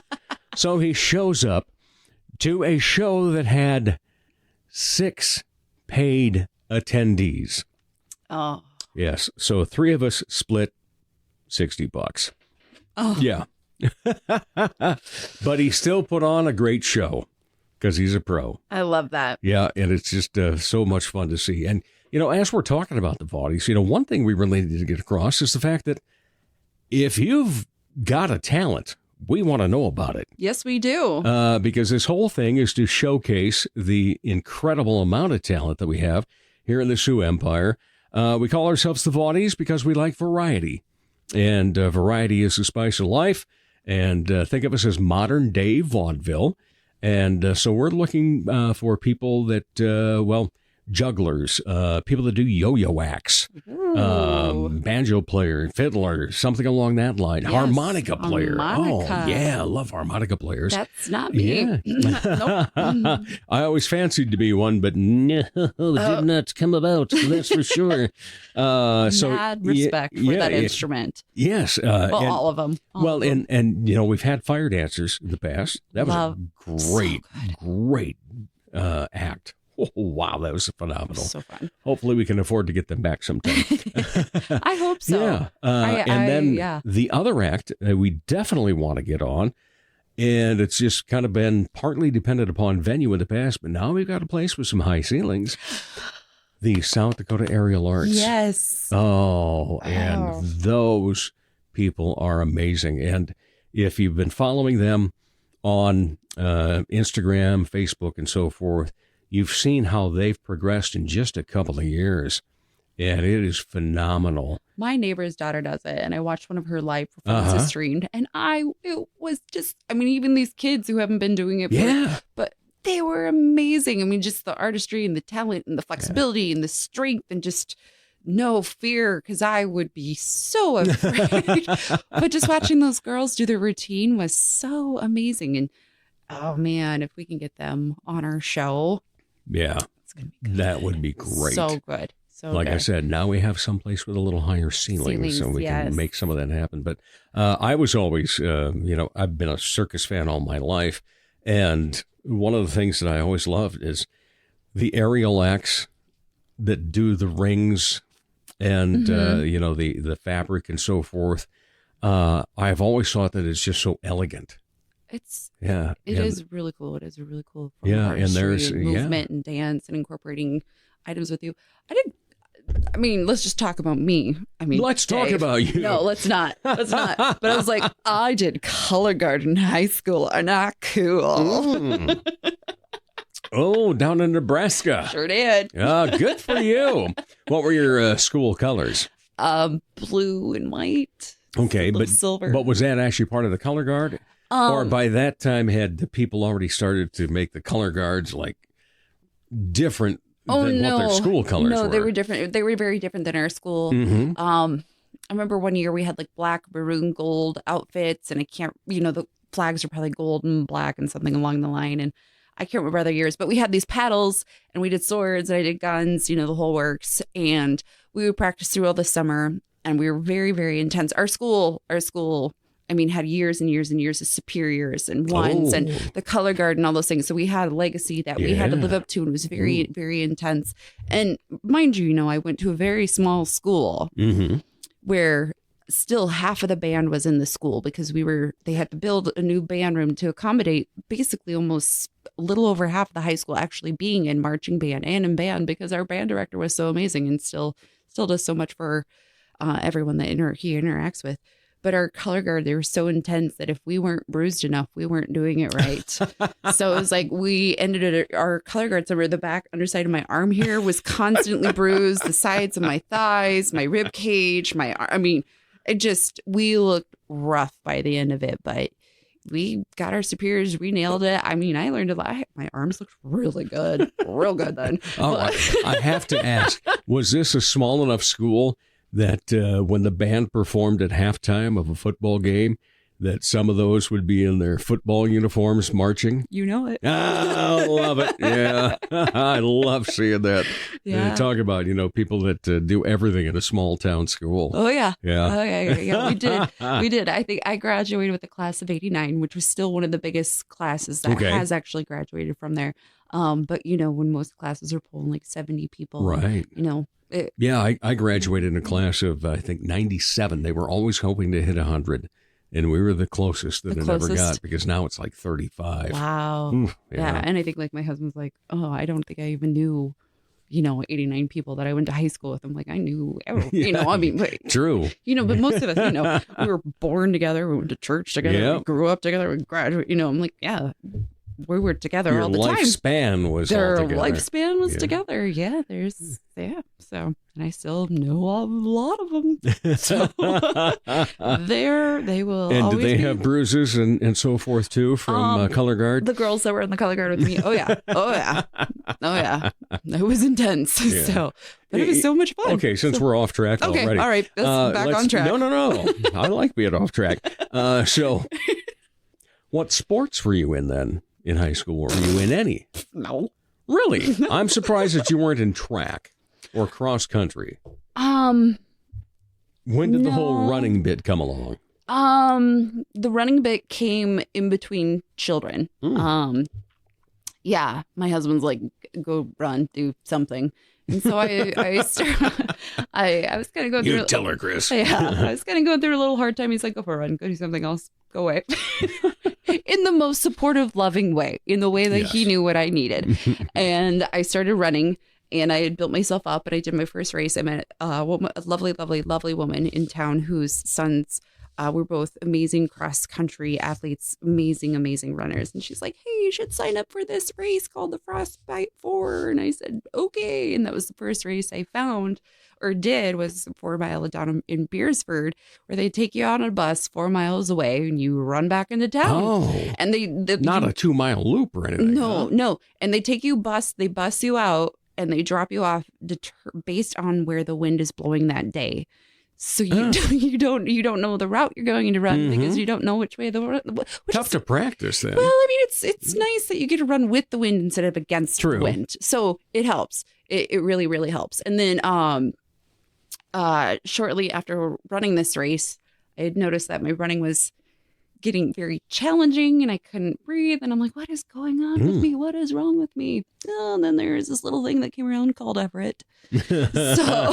So he shows up to a show that had 6 paid attendees. Oh. Yes. So 3 of us split $60. Oh. Yeah. But he still put on a great show because he's a pro. I love that. Yeah. And it's just so much fun to see. And as we're talking about the Vaudies, one thing we really need to get across is the fact that if you've got a talent, we want to know about it. Yes, we do. Because this whole thing is to showcase the incredible amount of talent that we have here in the Sioux Empire. We call ourselves the Vaudies because we like variety. And variety is the spice of life. And think of us as modern day vaudeville. And so we're looking for people that, jugglers, people that do yo-yo acts, banjo player, fiddler, something along that line, yes, harmonica player. Harmonica. Oh, yeah, I love harmonica players. That's not me. Yeah. Nope. I always fancied to be one, but no, did not come about, that's for sure. Mad respect for that instrument. Yes. All of them. And we've had fire dancers in the past. That was a great act. Oh, wow, that was phenomenal. So fun. Hopefully we can afford to get them back sometime. I hope so. Yeah. The other act we definitely want to get on, and it's just kind of been partly dependent upon venue in the past, but now we've got a place with some high ceilings. The South Dakota Aerial Arts. Yes. Oh, and those people are amazing. And if you've been following them on Instagram, Facebook, and so forth, you've seen how they've progressed in just a couple of years, and it is phenomenal. My neighbor's daughter does it, and I watched one of her live performances streamed, and it was just, even these kids who haven't been doing it, but they were amazing. Just the artistry and the talent and the flexibility and the strength and just no fear, because I would be so afraid. But just watching those girls do their routine was so amazing. And oh man, if we can get them on our show. Yeah, it's gonna be good. That would be great. So good. So like good. I said, now we have someplace with a little higher ceiling, so we can make some of that happen. But I was always, I've been a circus fan all my life. And one of the things that I always loved is the aerial acts that do the rings and, the fabric and so forth. I've always thought that it's just so elegant. It is really cool. It is a really cool form of and there's movement and dance and incorporating items with you. Let's just talk about me. Let's talk about you. No, let's not. Let's not. But I was like, I did color guard in high school. Are not cool. Oh, down in Nebraska. Sure did. Good for you. What were your school colors? Blue and white. Okay, but silver. But was that actually part of the color guard? Or by that time had the people already started to make the color guards like different than what their school colors were? No, they were different. They were very different than our school. Mm-hmm. I remember one year we had like black, maroon, gold outfits, and the flags are probably gold and black and something along the line. And I can't remember other years, but we had these paddles and we did swords and I did guns, the whole works. And we would practice through all the summer. and we were very, very intense. Our school, I mean, had years and years and years of superiors and ones and the color guard and all those things. So we had a legacy that we had to live up to, and it was very, very intense. And mind you, I went to a very small school where still half of the band was in the school because they had to build a new band room to accommodate basically almost a little over half of the high school actually being in marching band and in band, because our band director was so amazing and still does so much for everyone that he interacts with. But our color guard, they were so intense that if we weren't bruised enough, we weren't doing it right. So it was like we ended at our color guard somewhere, the back underside of my arm here was constantly bruised, the sides of my thighs, my rib cage, we looked rough by the end of it, but we got our superiors. We nailed it. I mean, I learned a lot. My arms looked really good, real good then. Oh, I have to ask, was this a small enough school that when the band performed at halftime of a football game, that some of those would be in their football uniforms marching? You know it. I love it. Yeah. I love seeing that. Yeah. Talk about, people that do everything in a small town school. Oh, yeah. Yeah. Oh, yeah. We did. We did. I think I graduated with the class of 89, which was still one of the biggest classes that has actually graduated from there. But, when most classes are pulling like 70 people. Right. Yeah, I graduated in a class of, I think, 97. They were always hoping to hit 100. And we were the closest that it ever got, because now it's like 35. Wow. Oof, yeah. And I think like my husband's like, oh, I don't think I even knew, 89 people that I went to high school with. I'm like, I knew, but, true. But most of us, we were born together. We went to church together. We grew up together. We graduated, I'm like, yeah, we were together all the time. Their lifespan was together. Yeah. So, and I still know a lot of them. So they will. And do always they be... have bruises and so forth too from color guard? The girls that were in the color guard with me. Oh yeah. It was intense. Yeah. So, but it was so much fun. Okay, since we're off track already. All right. Back on track. No. I like being off track. So, what sports were you in then in high school? Were you in any? No. Really? I'm surprised that you weren't in track or cross country. When did the whole running bit come along? The running bit came in between children. Yeah, my husband's like, go run, do something. And so I was kind of going through. You tell her, Chris. Yeah, I was kind of going through a little hard time. He's like, go for a run, go do something else, go away. In the most supportive, loving way, in the way that he knew what I needed. And I started running, and I had built myself up, and I did my first race. I met a lovely, lovely, lovely woman in town whose sons were both amazing cross-country athletes, amazing, amazing runners. And she's like, hey, you should sign up for this race called the Frostbite 4. And I said, okay. And that was the first race I found or did, was 4 mile down in Beersford, where they take you on a bus 4 miles away and you run back into town. Oh, and they not a 2 mile loop or anything. No. And they they bus you out and they drop you off based on where the wind is blowing that day. So you don't know the route you're going to run because you don't know which way tough to practice then. Well, I mean, it's nice that you get to run with the wind instead of against the wind. So it helps. It really, really helps. And then shortly after running this race, I had noticed that my running was getting very challenging and I couldn't breathe. And I'm like, what is going on with me? What is wrong with me? Oh, and then there's this little thing that came around called Everett. So,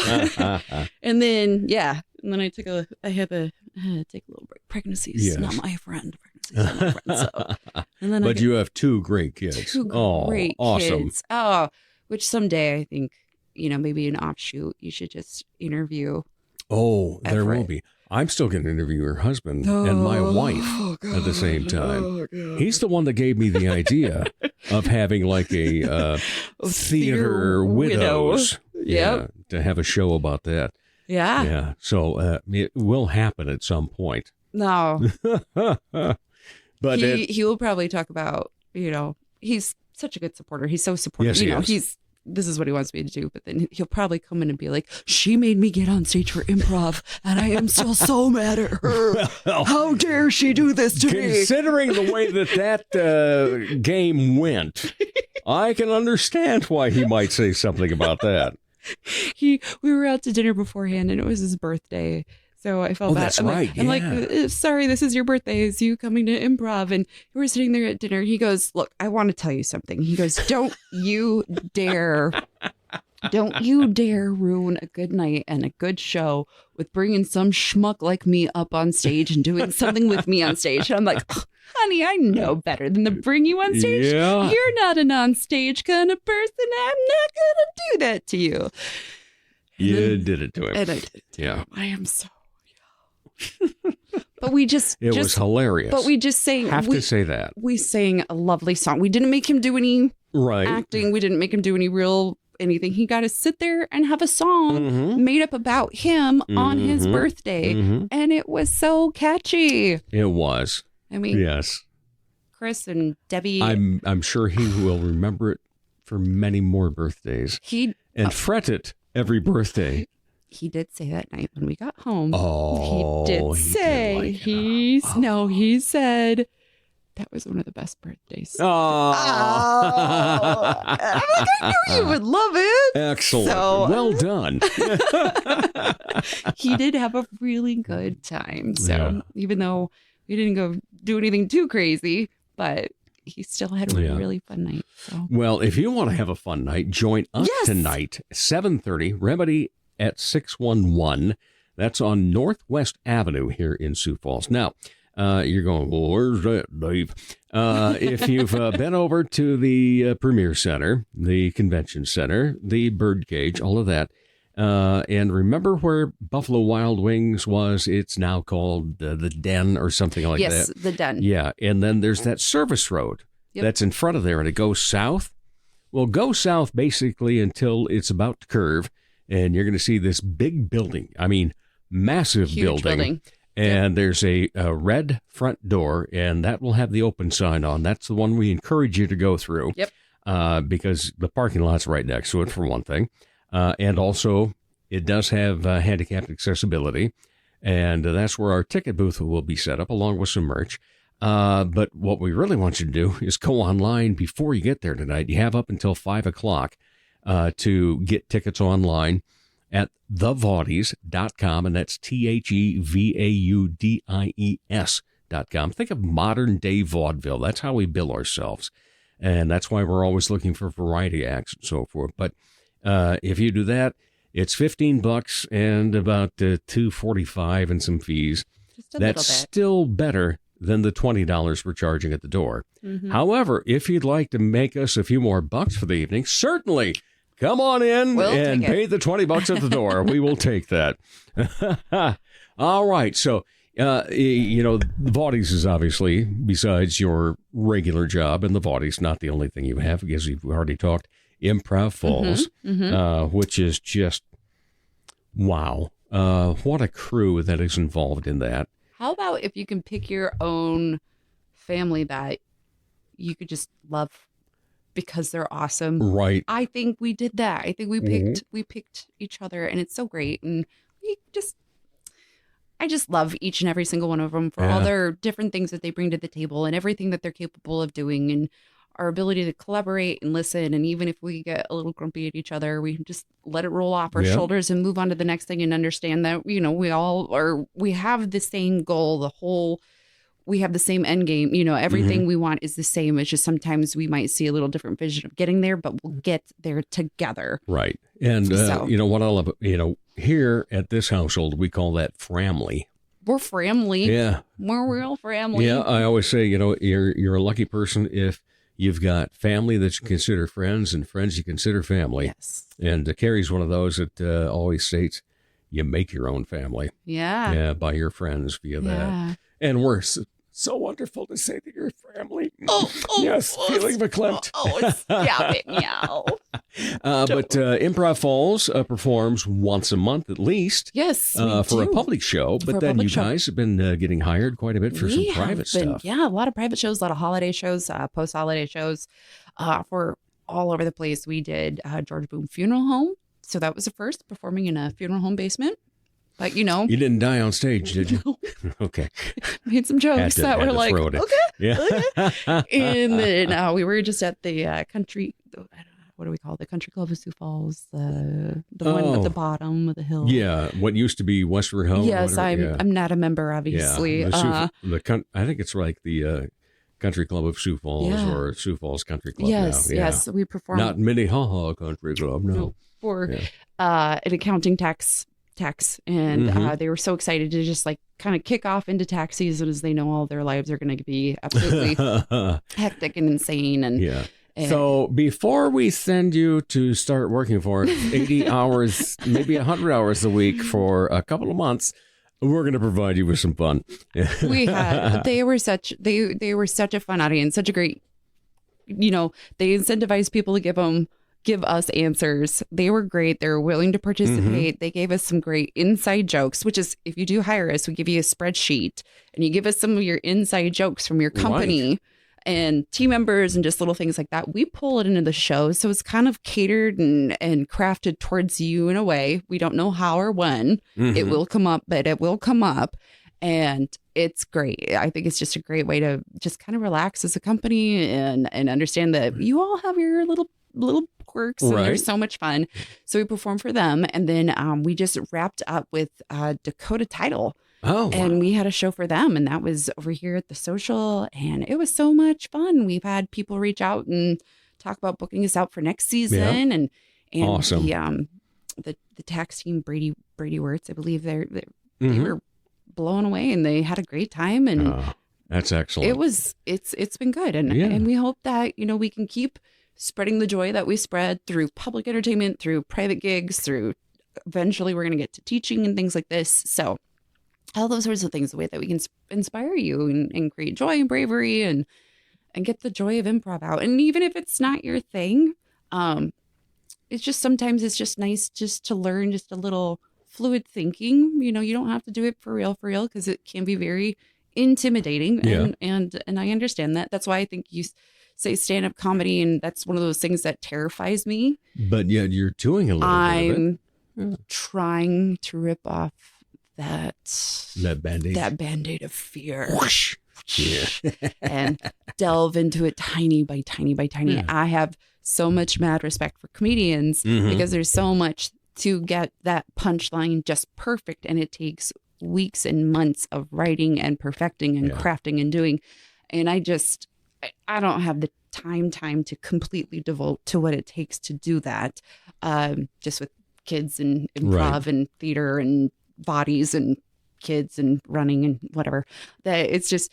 and then, and then I had to take a little break. Pregnancy is not my friend. But you have 2 great kids. 2 great kids. Oh, which someday I think, maybe an offshoot, you should just interview. Oh, there will be. I'm still going to interview your husband and my wife at the same time. He's the one that gave me the idea of having like a theater widows. To have a show about that. Yeah. Yeah. So it will happen at some point. No. But he will probably talk about, he's such a good supporter. He's so supportive. Yes, this is what he wants me to do, but then he'll probably come in and be like, she made me get on stage for improv and I am still so mad at her. Well, how dare she do this to me? Considering the way that game went, I can understand why he might say something about that. We were out to dinner beforehand, and it was his birthday. So I felt bad. That's right. I'm like, sorry, this is your birthday. Is you coming to improv? And we were sitting there at dinner. He goes, look, I want to tell you something. He goes, don't you dare ruin a good night and a good show with bringing some schmuck like me up on stage and doing something with me on stage. And I'm like, honey, I know better than to bring you on stage. Yeah. You're not an on-stage kind of person. I'm not going to do that to you. You did it to him. And I did it to Yeah. him. I am so... But we just was hilarious. But we just sang. To say that. We sang a lovely song. We didn't make him do any acting. We didn't make him do any real anything. He got to sit there and have a song made up about him on his birthday. And it was so catchy. It was. I mean, yes. Chris and Debbie. I'm sure he will remember it for many more birthdays. Fret it every birthday. He did say that night when we got home. Oh, he did say he said that was one of the best birthdays. I knew you would love it. Excellent. So, well done. He did have a really good time. So even though we didn't go do anything too crazy, but he still had a really fun night. So. Well, if you want to have a fun night, join us tonight, 7:30, Remedy at 611. That's on Northwest Avenue here in Sioux Falls. Now, you're going, well, where's that, Dave? If you've been over to the Premier Center, the Convention Center, the Birdcage, all of that, and remember where Buffalo Wild Wings was? It's now called the Den or something like that. Yes, the Den. Yeah, and then there's that service road that's in front of there, and it goes south. Well, go south basically until it's about to curve. And you're going to see this big building. I mean, massive Huge building. And there's a red front door, and that will have the open sign on. That's the one we encourage you to go through. Yep. Because the parking lot's right next to it, for one thing. And also, it does have handicapped accessibility. And that's where our ticket booth will be set up, along with some merch. But what we really want you to do is go online before you get there tonight. You have up until 5 o'clock. To get tickets online at thevaudies.com, and that's TheVaudies.com. Think of modern day vaudeville. That's how we bill ourselves, and that's why we're always looking for variety acts and so forth. But if you do that, it's $15 and about $2.45 and some fees. Just a that's little bit. Still better than the $20 we're charging at the door. However, if you'd like to make us a few more bucks for the evening, certainly come on in and pay the $20 at the door. We will take that. All right. So, the Vaudies is obviously, besides your regular job, and the Vaudies not the only thing you have, because you've already talked Improv Falls, which is just, wow. What a crew that is involved in that. How about if you can pick your own family that you could just love because they're awesome? Right. I think we did that. I think we picked each other, and it's so great. And I just love each and every single one of them for all their different things that they bring to the table and everything that they're capable of doing, and our ability to collaborate and listen. And even if we get a little grumpy at each other, we can just let it roll off our shoulders and move on to the next thing, and understand that, we have the same goal, we have the same end game, everything we want is the same. It's just sometimes we might see a little different vision of getting there, but we'll get there together. Right. And, what I love, here at this household, we call that framly. We're family. Yeah. We're real family. Yeah. I always say, you're a lucky person if you've got family that you consider friends and friends you consider family. Yes. And Carrie's one of those that always states, you make your own family. Yeah. Yeah, by your friends via that. And we're so wonderful to say that you're family. Yes, feeling verklempt. Stop it now. But Improv Falls performs once a month at least. Yes, for a public show. But then you guys have been getting hired quite a bit for some private stuff. Yeah, a lot of private shows, a lot of holiday shows, post-holiday shows for all over the place. We did George Boone Funeral Home. So that was the first, performing in a funeral home basement. But, You didn't die on stage, did you? No. Okay. Made some jokes that were like, okay. Yeah. And then we were just at the country, what do we call it? The Country Club of Sioux Falls, the one at the bottom of the hill. Yeah, what used to be Westward Hill. Yes, I'm not a member, obviously. Yeah, I think it's like the Country Club of Sioux Falls or Sioux Falls Country Club. Yes, now. Yeah. yes, we perform. Not Minnehaha Country Club, no. For an accounting tax, and they were so excited to just like kind of kick off into tax season, as they know all their lives are going to be absolutely hectic and insane. And so before we send you to start working for 80 hours, maybe 100 hours a week for a couple of months, we're going to provide you with some fun. They were such a fun audience, such a great, they incentivized people to give us answers. They were great. They were willing to participate. They gave us some great inside jokes, which is, if you do hire us, we give you a spreadsheet and you give us some of your inside jokes from your company and team members and just little things like that. We pull it into the show. So it's kind of catered and crafted towards you in a way. We don't know how or when it will come up, but it will come up. And it's great. I think it's just a great way to just kind of relax as a company and understand that you all have your little quirks and they're so much fun. So we performed for them, and then we just wrapped up with Dakota Title. And we had a show for them, and that was over here at the Social, and it was so much fun. We've had people reach out and talk about booking us out for next season, and awesome. The tax team, Brady Wirtz, I believe they were blown away, and they had a great time, and that's excellent. It's been good, and we hope that we can keep spreading the joy that we spread through public entertainment, through private gigs, through eventually we're going to get to teaching and things like this. So all those sorts of things, the way that we can inspire you and create joy and bravery and get the joy of improv out. And even if it's not your thing, it's just sometimes it's just nice just to learn just a little fluid thinking. You don't have to do it for real because it can be very intimidating. And I understand that. That's why I think you say stand-up comedy, and that's one of those things that terrifies me. But yet you're doing a little bit of it. I'm trying to rip off that Band-Aid of fear. Whoosh. And delve into it tiny by tiny by tiny. Yeah. I have so much mad respect for comedians because there's so much to get that punchline just perfect, and it takes weeks and months of writing and perfecting and crafting and doing. And I don't have the time to completely devote to what it takes to do that. Just with kids and improv and theater and Vaudies and kids and running and whatever, that it's just,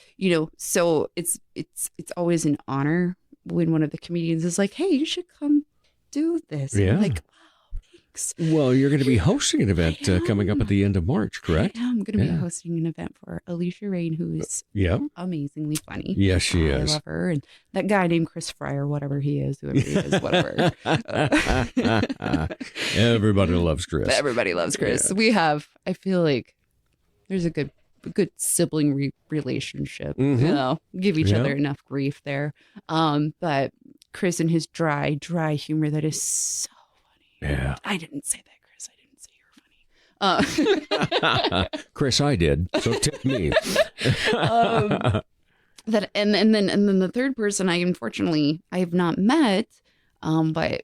so it's always an honor when one of the comedians is like, hey, you should come do this. Yeah. I'm like, wow, thanks. Well, you're going to be hosting an event coming up at the end of March, correct? I'm going to be hosting an event for Alicia Rain, who is amazingly funny. Yes, she is. I love her. And that guy named Chris Fryer, whatever he is, whoever he is, whatever. Everybody loves Chris. Everybody loves Chris. Yeah. I feel like there's a good sibling relationship. Give each other enough grief there. But Chris and his dry humor that is so funny. Yeah. I didn't say that, Chris. I didn't say you're funny. Chris, I did. So tip me. That and then the third person I have not met, but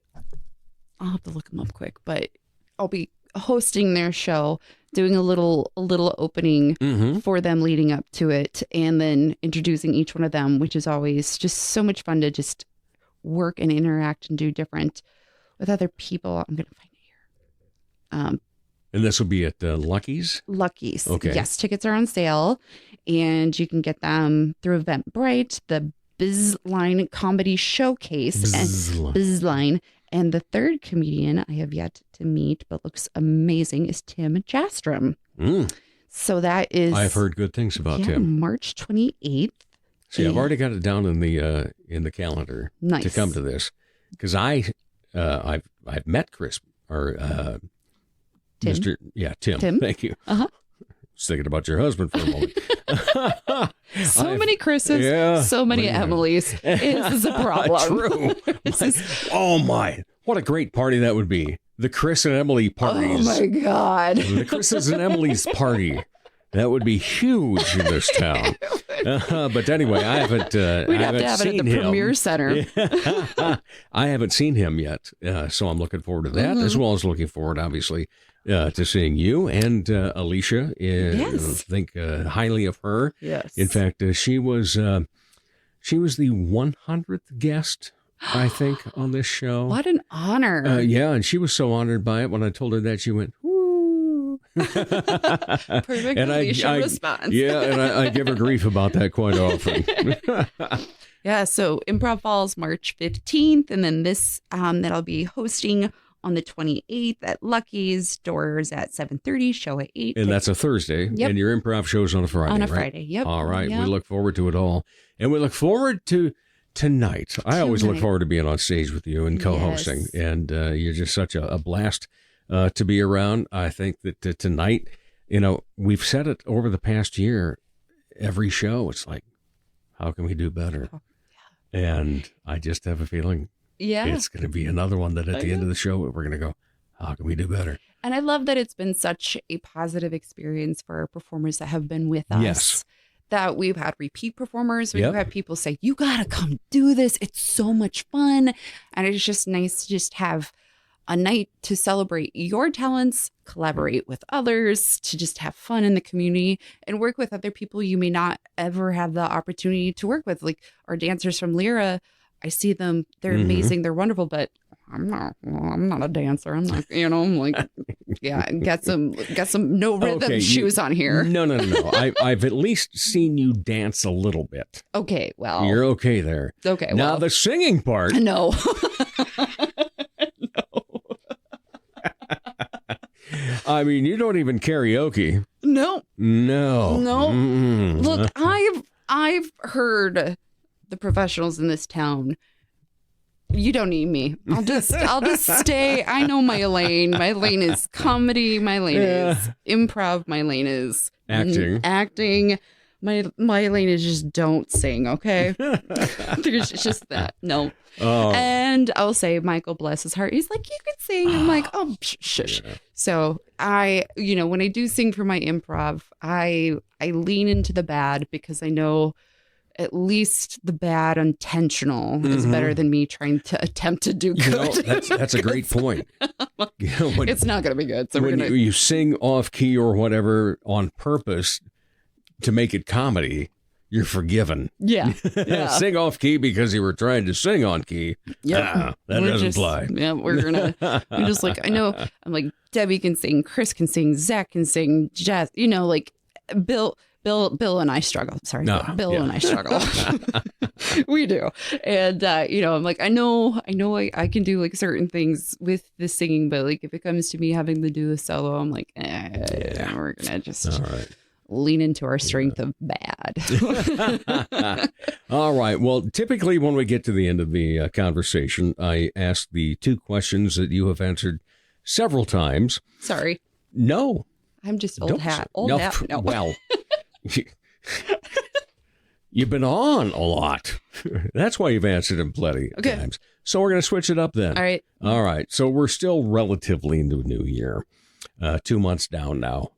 I'll have to look them up quick. But I'll be hosting their show, doing a little opening for them leading up to it, and then introducing each one of them, which is always just so much fun to just work and interact and do different with other people. I'm going to find it here. And this will be at Lucky's? Lucky's. Okay. Yes, tickets are on sale, and you can get them through Eventbrite, the Bizline Comedy Showcase. Bizline. And the third comedian I have yet to meet, but looks amazing, is Tim Jastrom. So that is... I've heard good things about Tim. March 28th. See, I've already got it down in the calendar to come to this, because I've met Chris or Tim. Tim. Thank you. I was thinking about your husband for a moment. Many Chris's, so many Emily's. This is a problem. True. Oh my! What a great party that would be. The Chris and Emily parties. Oh my God! The Chris's and Emily's party. That would be huge in this town. But anyway, I haven't. We'd have to have it at the Premier Center. I haven't seen him yet, so I'm looking forward to that, as well as looking forward, obviously, to seeing you and Alicia. Yes. Think highly of her. Yes. In fact, she was the 100th guest, I think, on this show. What an honor. Yeah, and she was so honored by it. When I told her that, she went, woo. Perfect Alicia response. Yeah, and I give her grief about that quite often. Yeah, so Improv Falls March 15th, and then this that I'll be hosting on the 28th at Lucky's, doors at 7:30, show at 8. And that's a Thursday, Yep. and your improv show's on a Friday, On a right? Friday, yep. All right, Yep. we look forward to it all. And we look forward to tonight. I always look Tonight. forward to being on stage with you and co-hosting, Yes. and you're just such a blast to be around. I think that tonight, we've said it over the past year, every show, it's like, how can we do better? Oh, And I just have a feeling Yeah. it's going to be another one that at the end of the show, we're going to go, how can we do better? And I love that it's been such a positive experience for our performers that have been with us. Yes. That we've had repeat performers. We've Yep. had people say, you got to come do this. It's so much fun. And it's just nice to just have a night to celebrate your talents, collaborate with others, to just have fun in the community and work with other people you may not ever have the opportunity to work with. Like our dancers from Lyra, I see them, they're amazing, they're wonderful, but I'm not a dancer. I'm not, I'm like, yeah, got some no rhythm shoes on here. No. I've at least seen you dance a little bit. Okay, well. You're okay there. Okay, Now well. the singing part. No. I mean, you don't even karaoke. No. No. Mm-mm. Look, I've heard the professionals in this town. You don't need me. I'll just stay. I know my lane. My lane is comedy. My lane is improv. My lane is acting. My lane is just don't sing, okay? There's just that. No. Oh. And I'll say, Michael, bless his heart, he's like, you could sing. I'm like, oh, shush. Yeah. So when I do sing for my improv, I lean into the bad because I know at least the bad intentional is better than me trying to attempt to do good. That's a great point. It's not going to be good. So when you sing off key or whatever on purpose to make it comedy, you're forgiven. Yeah. Sing off key because you were trying to sing on key. Yeah. That doesn't fly. Yeah, I'm just like, I know, I'm like, Debbie can sing, Chris can sing, Zach can sing, Jess, like Bill and I struggle. Sorry, Bill and I struggle. We do. And, I'm like, I know I can do like certain things with the singing, but like if it comes to me having to do the solo, I'm like, we're going to just lean into our strength of bad. All right. Well, typically when we get to the end of the conversation, I ask the two questions that you have answered several times. Sorry. No. I'm just old hat. No. Well, you've been on a lot. That's why you've answered them plenty of times. So we're going to switch it up then. All right. So we're still relatively into the new year. 2 months down now.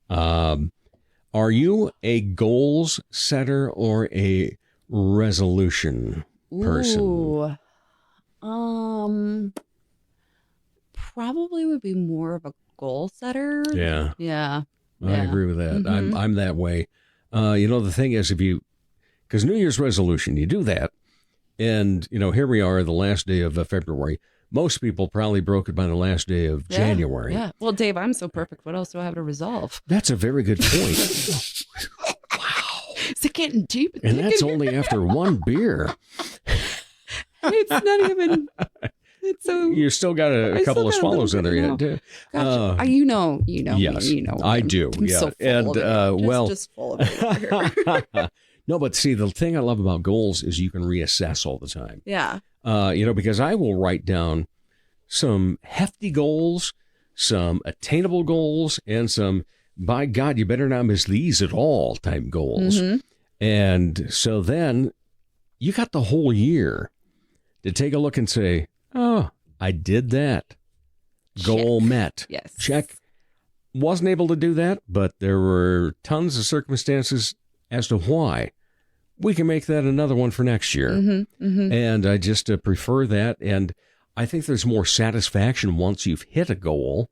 Are you a goals setter or a resolution person? Ooh. Probably would be more of a goal setter. Yeah. Yeah. I agree with that. I'm that way. The thing is, because New Year's resolution, you do that. And, here we are, the last day of February. Most people probably broke it by the last day of January. Yeah. Well, Dave, I'm so perfect. What else do I have to resolve? That's a very good point. Wow. Is it getting deep? And that's only after one beer. It's not even... You still got a couple of swallows in there yet, too. Gotcha. You know. Yes, you know. I do. I'm so full of it. Just full of it. No, but see, the thing I love about goals is you can reassess all the time. Yeah. Because I will write down some hefty goals, some attainable goals, and some, by God, you better not miss these at all type goals. And so then you got the whole year to take a look and say, oh, I did that. Goal met. Yes. Check. Wasn't able to do that, but there were tons of circumstances as to why we can make that another one for next year. And I just prefer that. And I think there's more satisfaction once you've hit a goal.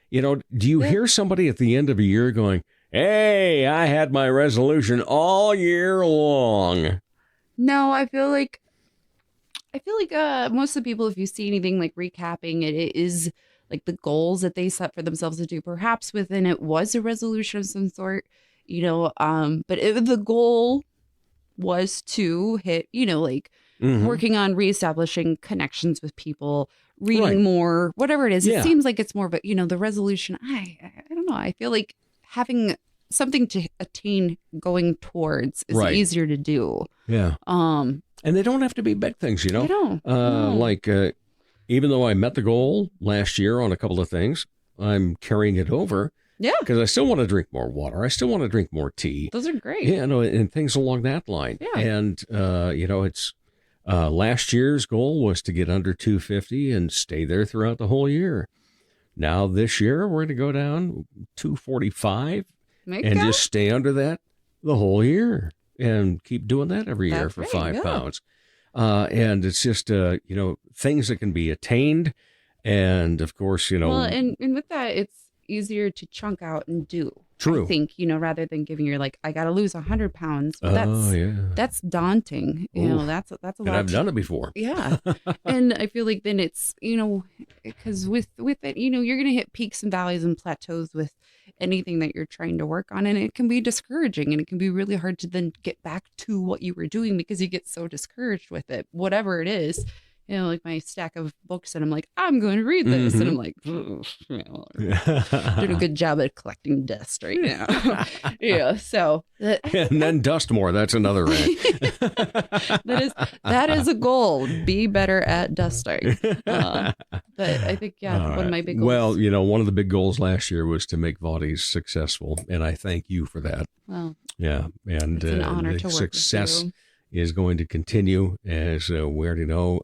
You know, do you hear somebody at the end of a year going, hey, I had my resolution all year long? No, I feel like most of the people, if you see anything like recapping, it is like the goals that they set for themselves to do. Perhaps within it was a resolution of some sort, you know, but if the goal was to hit, you know, like working on reestablishing connections with people, reading more, whatever it is. It seems like it's more of a, you know, the resolution. I don't know. I feel like having something to attain going towards is easier to do. Yeah. And they don't have to be big things, you know. They don't. Like, even though I met the goal last year on a couple of things, I'm carrying it over. Yeah. Because I still want to drink more water. I still want to drink more tea. Those are great. Yeah, no, and things along that line. Yeah. And, you know, it's last year's goal was to get under 250 and stay there throughout the whole year. Now this year, we're going to go down 245 and just stay under that the whole year and keep doing that every year for 5 pounds. And it's just, you know, things that can be attained. And of course, you know. Well, and with that, it's easier to chunk out and do. True. I think, you know, rather than giving your like, I got to lose 100 pounds. That's daunting. You know, that's a lot. And I've done it before. Yeah. And I feel like then it's, you know, because with it, you know, you're going to hit peaks and valleys and plateaus with anything that you're trying to work on. And it can be discouraging and it can be really hard to then get back to what you were doing because you get so discouraged with it, whatever it is. You know, like my stack of books, and I'm like, I'm going to read this. And I'm like, you know, doing a good job at collecting dust right now. Yeah, so. And then dust more. That's another rant. that is a goal. Be better at dusting. But I think, one of my big goals. Well, you know, one of the big goals last year was to make Vaudies successful. And I thank you for that. Well, yeah. And it's an honor the to work success with you. Is going to continue, as we already know,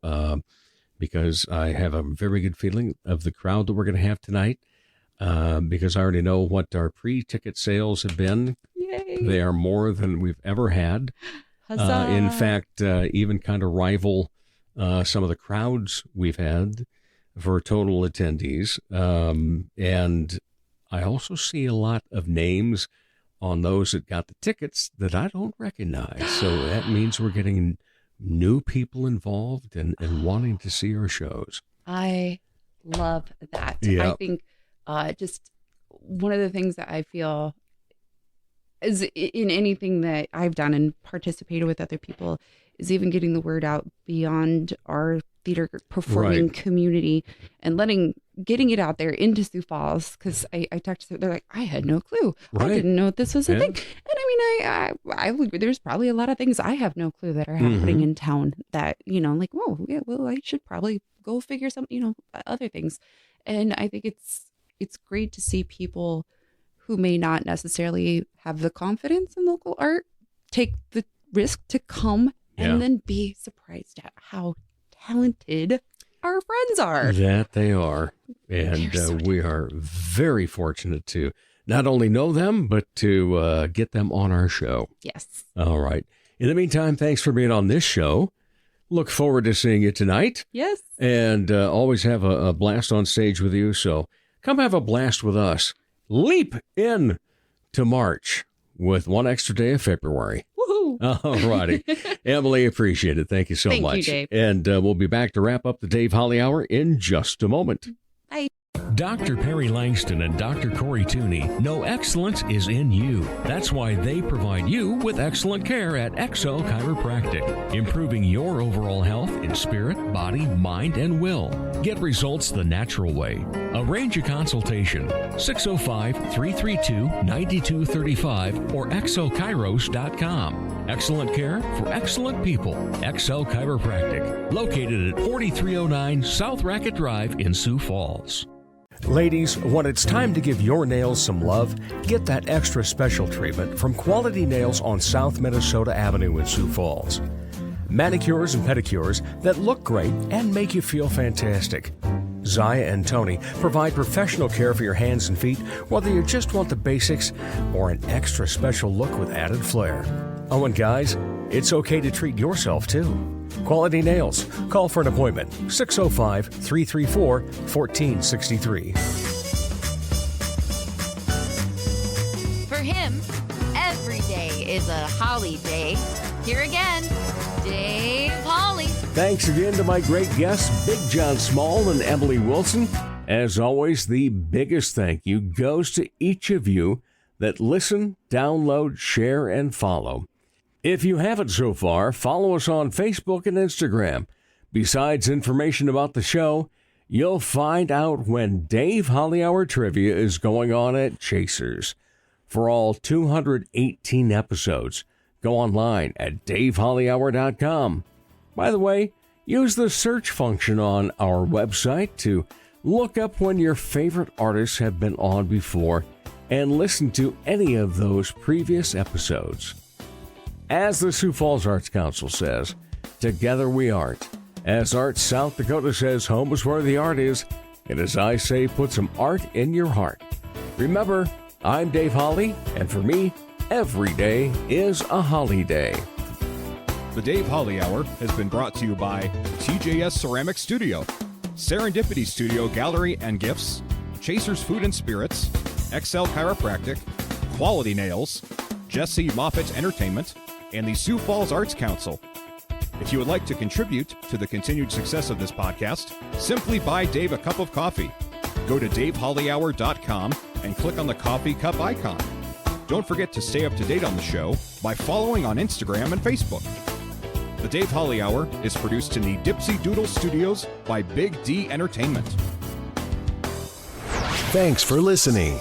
because I have a very good feeling of the crowd that we're going to have tonight, because I already know what our pre-ticket sales have been. Yay. They are more than we've ever had. Huzzah. In fact, even kind of rival some of the crowds we've had for total attendees. And I also see a lot of names on those that got the tickets that I don't recognize. So that means we're getting new people involved and wanting to see our shows. I love that. Yep. I think just one of the things that I feel is in anything that I've done and participated with other people is even getting the word out beyond our theater performing community and getting it out there into Sioux Falls. Because I talked to, they're like, I had no clue. I didn't know this was a thing. And I mean, there's probably a lot of things I have no clue that are happening in town that, you know, like, whoa, yeah, well, I should probably go figure some, you know, other things. And I think it's great to see people who may not necessarily have the confidence in local art take the risk to come and then be surprised at how talented our friends are. That they are. And we are very fortunate to not only know them, but to get them on our show. Yes. All right. In the meantime, thanks for being on this show. Look forward to seeing you tonight. Yes. And always have a blast on stage with you. So come have a blast with us. Leap in to March with one extra day of February. Woohoo! All righty. Emily, appreciate it. Thank you so much. Thank you, Dave. And we'll be back to wrap up the Dave Holly Hour in just a moment. Bye. Dr. Perry Langston and Dr. Corey Tooney know excellence is in you. That's why they provide you with excellent care at XO Chiropractic, improving your overall health in spirit, body, mind, and will. Get results the natural way. Arrange a consultation, 605-332-9235 or xochiros.com. Excellent care for excellent people. XO Chiropractic, located at 4309 South Racket Drive in Sioux Falls. Ladies, when it's time to give your nails some love, get that extra special treatment from Quality Nails on South Minnesota Avenue in Sioux Falls. Manicures and pedicures that look great and make you feel fantastic. Zaya and Tony provide professional care for your hands and feet, whether you just want the basics or an extra special look with added flair. Oh, and guys, it's okay to treat yourself too. Quality Nails. Call for an appointment. 605-334-1463. For him, every day is a holly day. Here again, Dave Holly. Thanks again to my great guests, Big John Small and Emily Wilson. As always, the biggest thank you goes to each of you that listen, download, share, and follow. If you haven't so far, follow us on Facebook and Instagram. Besides information about the show, you'll find out when Dave Holly Hour Trivia is going on at Chasers. For all 218 episodes, go online at davehollyhour.com. By the way, use the search function on our website to look up when your favorite artists have been on before and listen to any of those previous episodes. As the Sioux Falls Arts Council says, together we art. As Arts South Dakota says, home is where the art is. And as I say, put some art in your heart. Remember, I'm Dave Holly, and for me, every day is a holiday. The Dave Holly Hour has been brought to you by TJS Ceramic Studio, Serendipity Studio Gallery and Gifts, Chasers Food and Spirits, XL Chiropractic, Quality Nails, Jesse Moffitt Entertainment, and the Sioux Falls Arts Council. If you would like to contribute to the continued success of this podcast, simply buy Dave a cup of coffee. Go to davehollyhour.com and click on the coffee cup icon. Don't forget to stay up to date on the show by following on Instagram and Facebook. The Dave Holly Hour is produced in the Dipsy Doodle Studios by Big D Entertainment. Thanks for listening.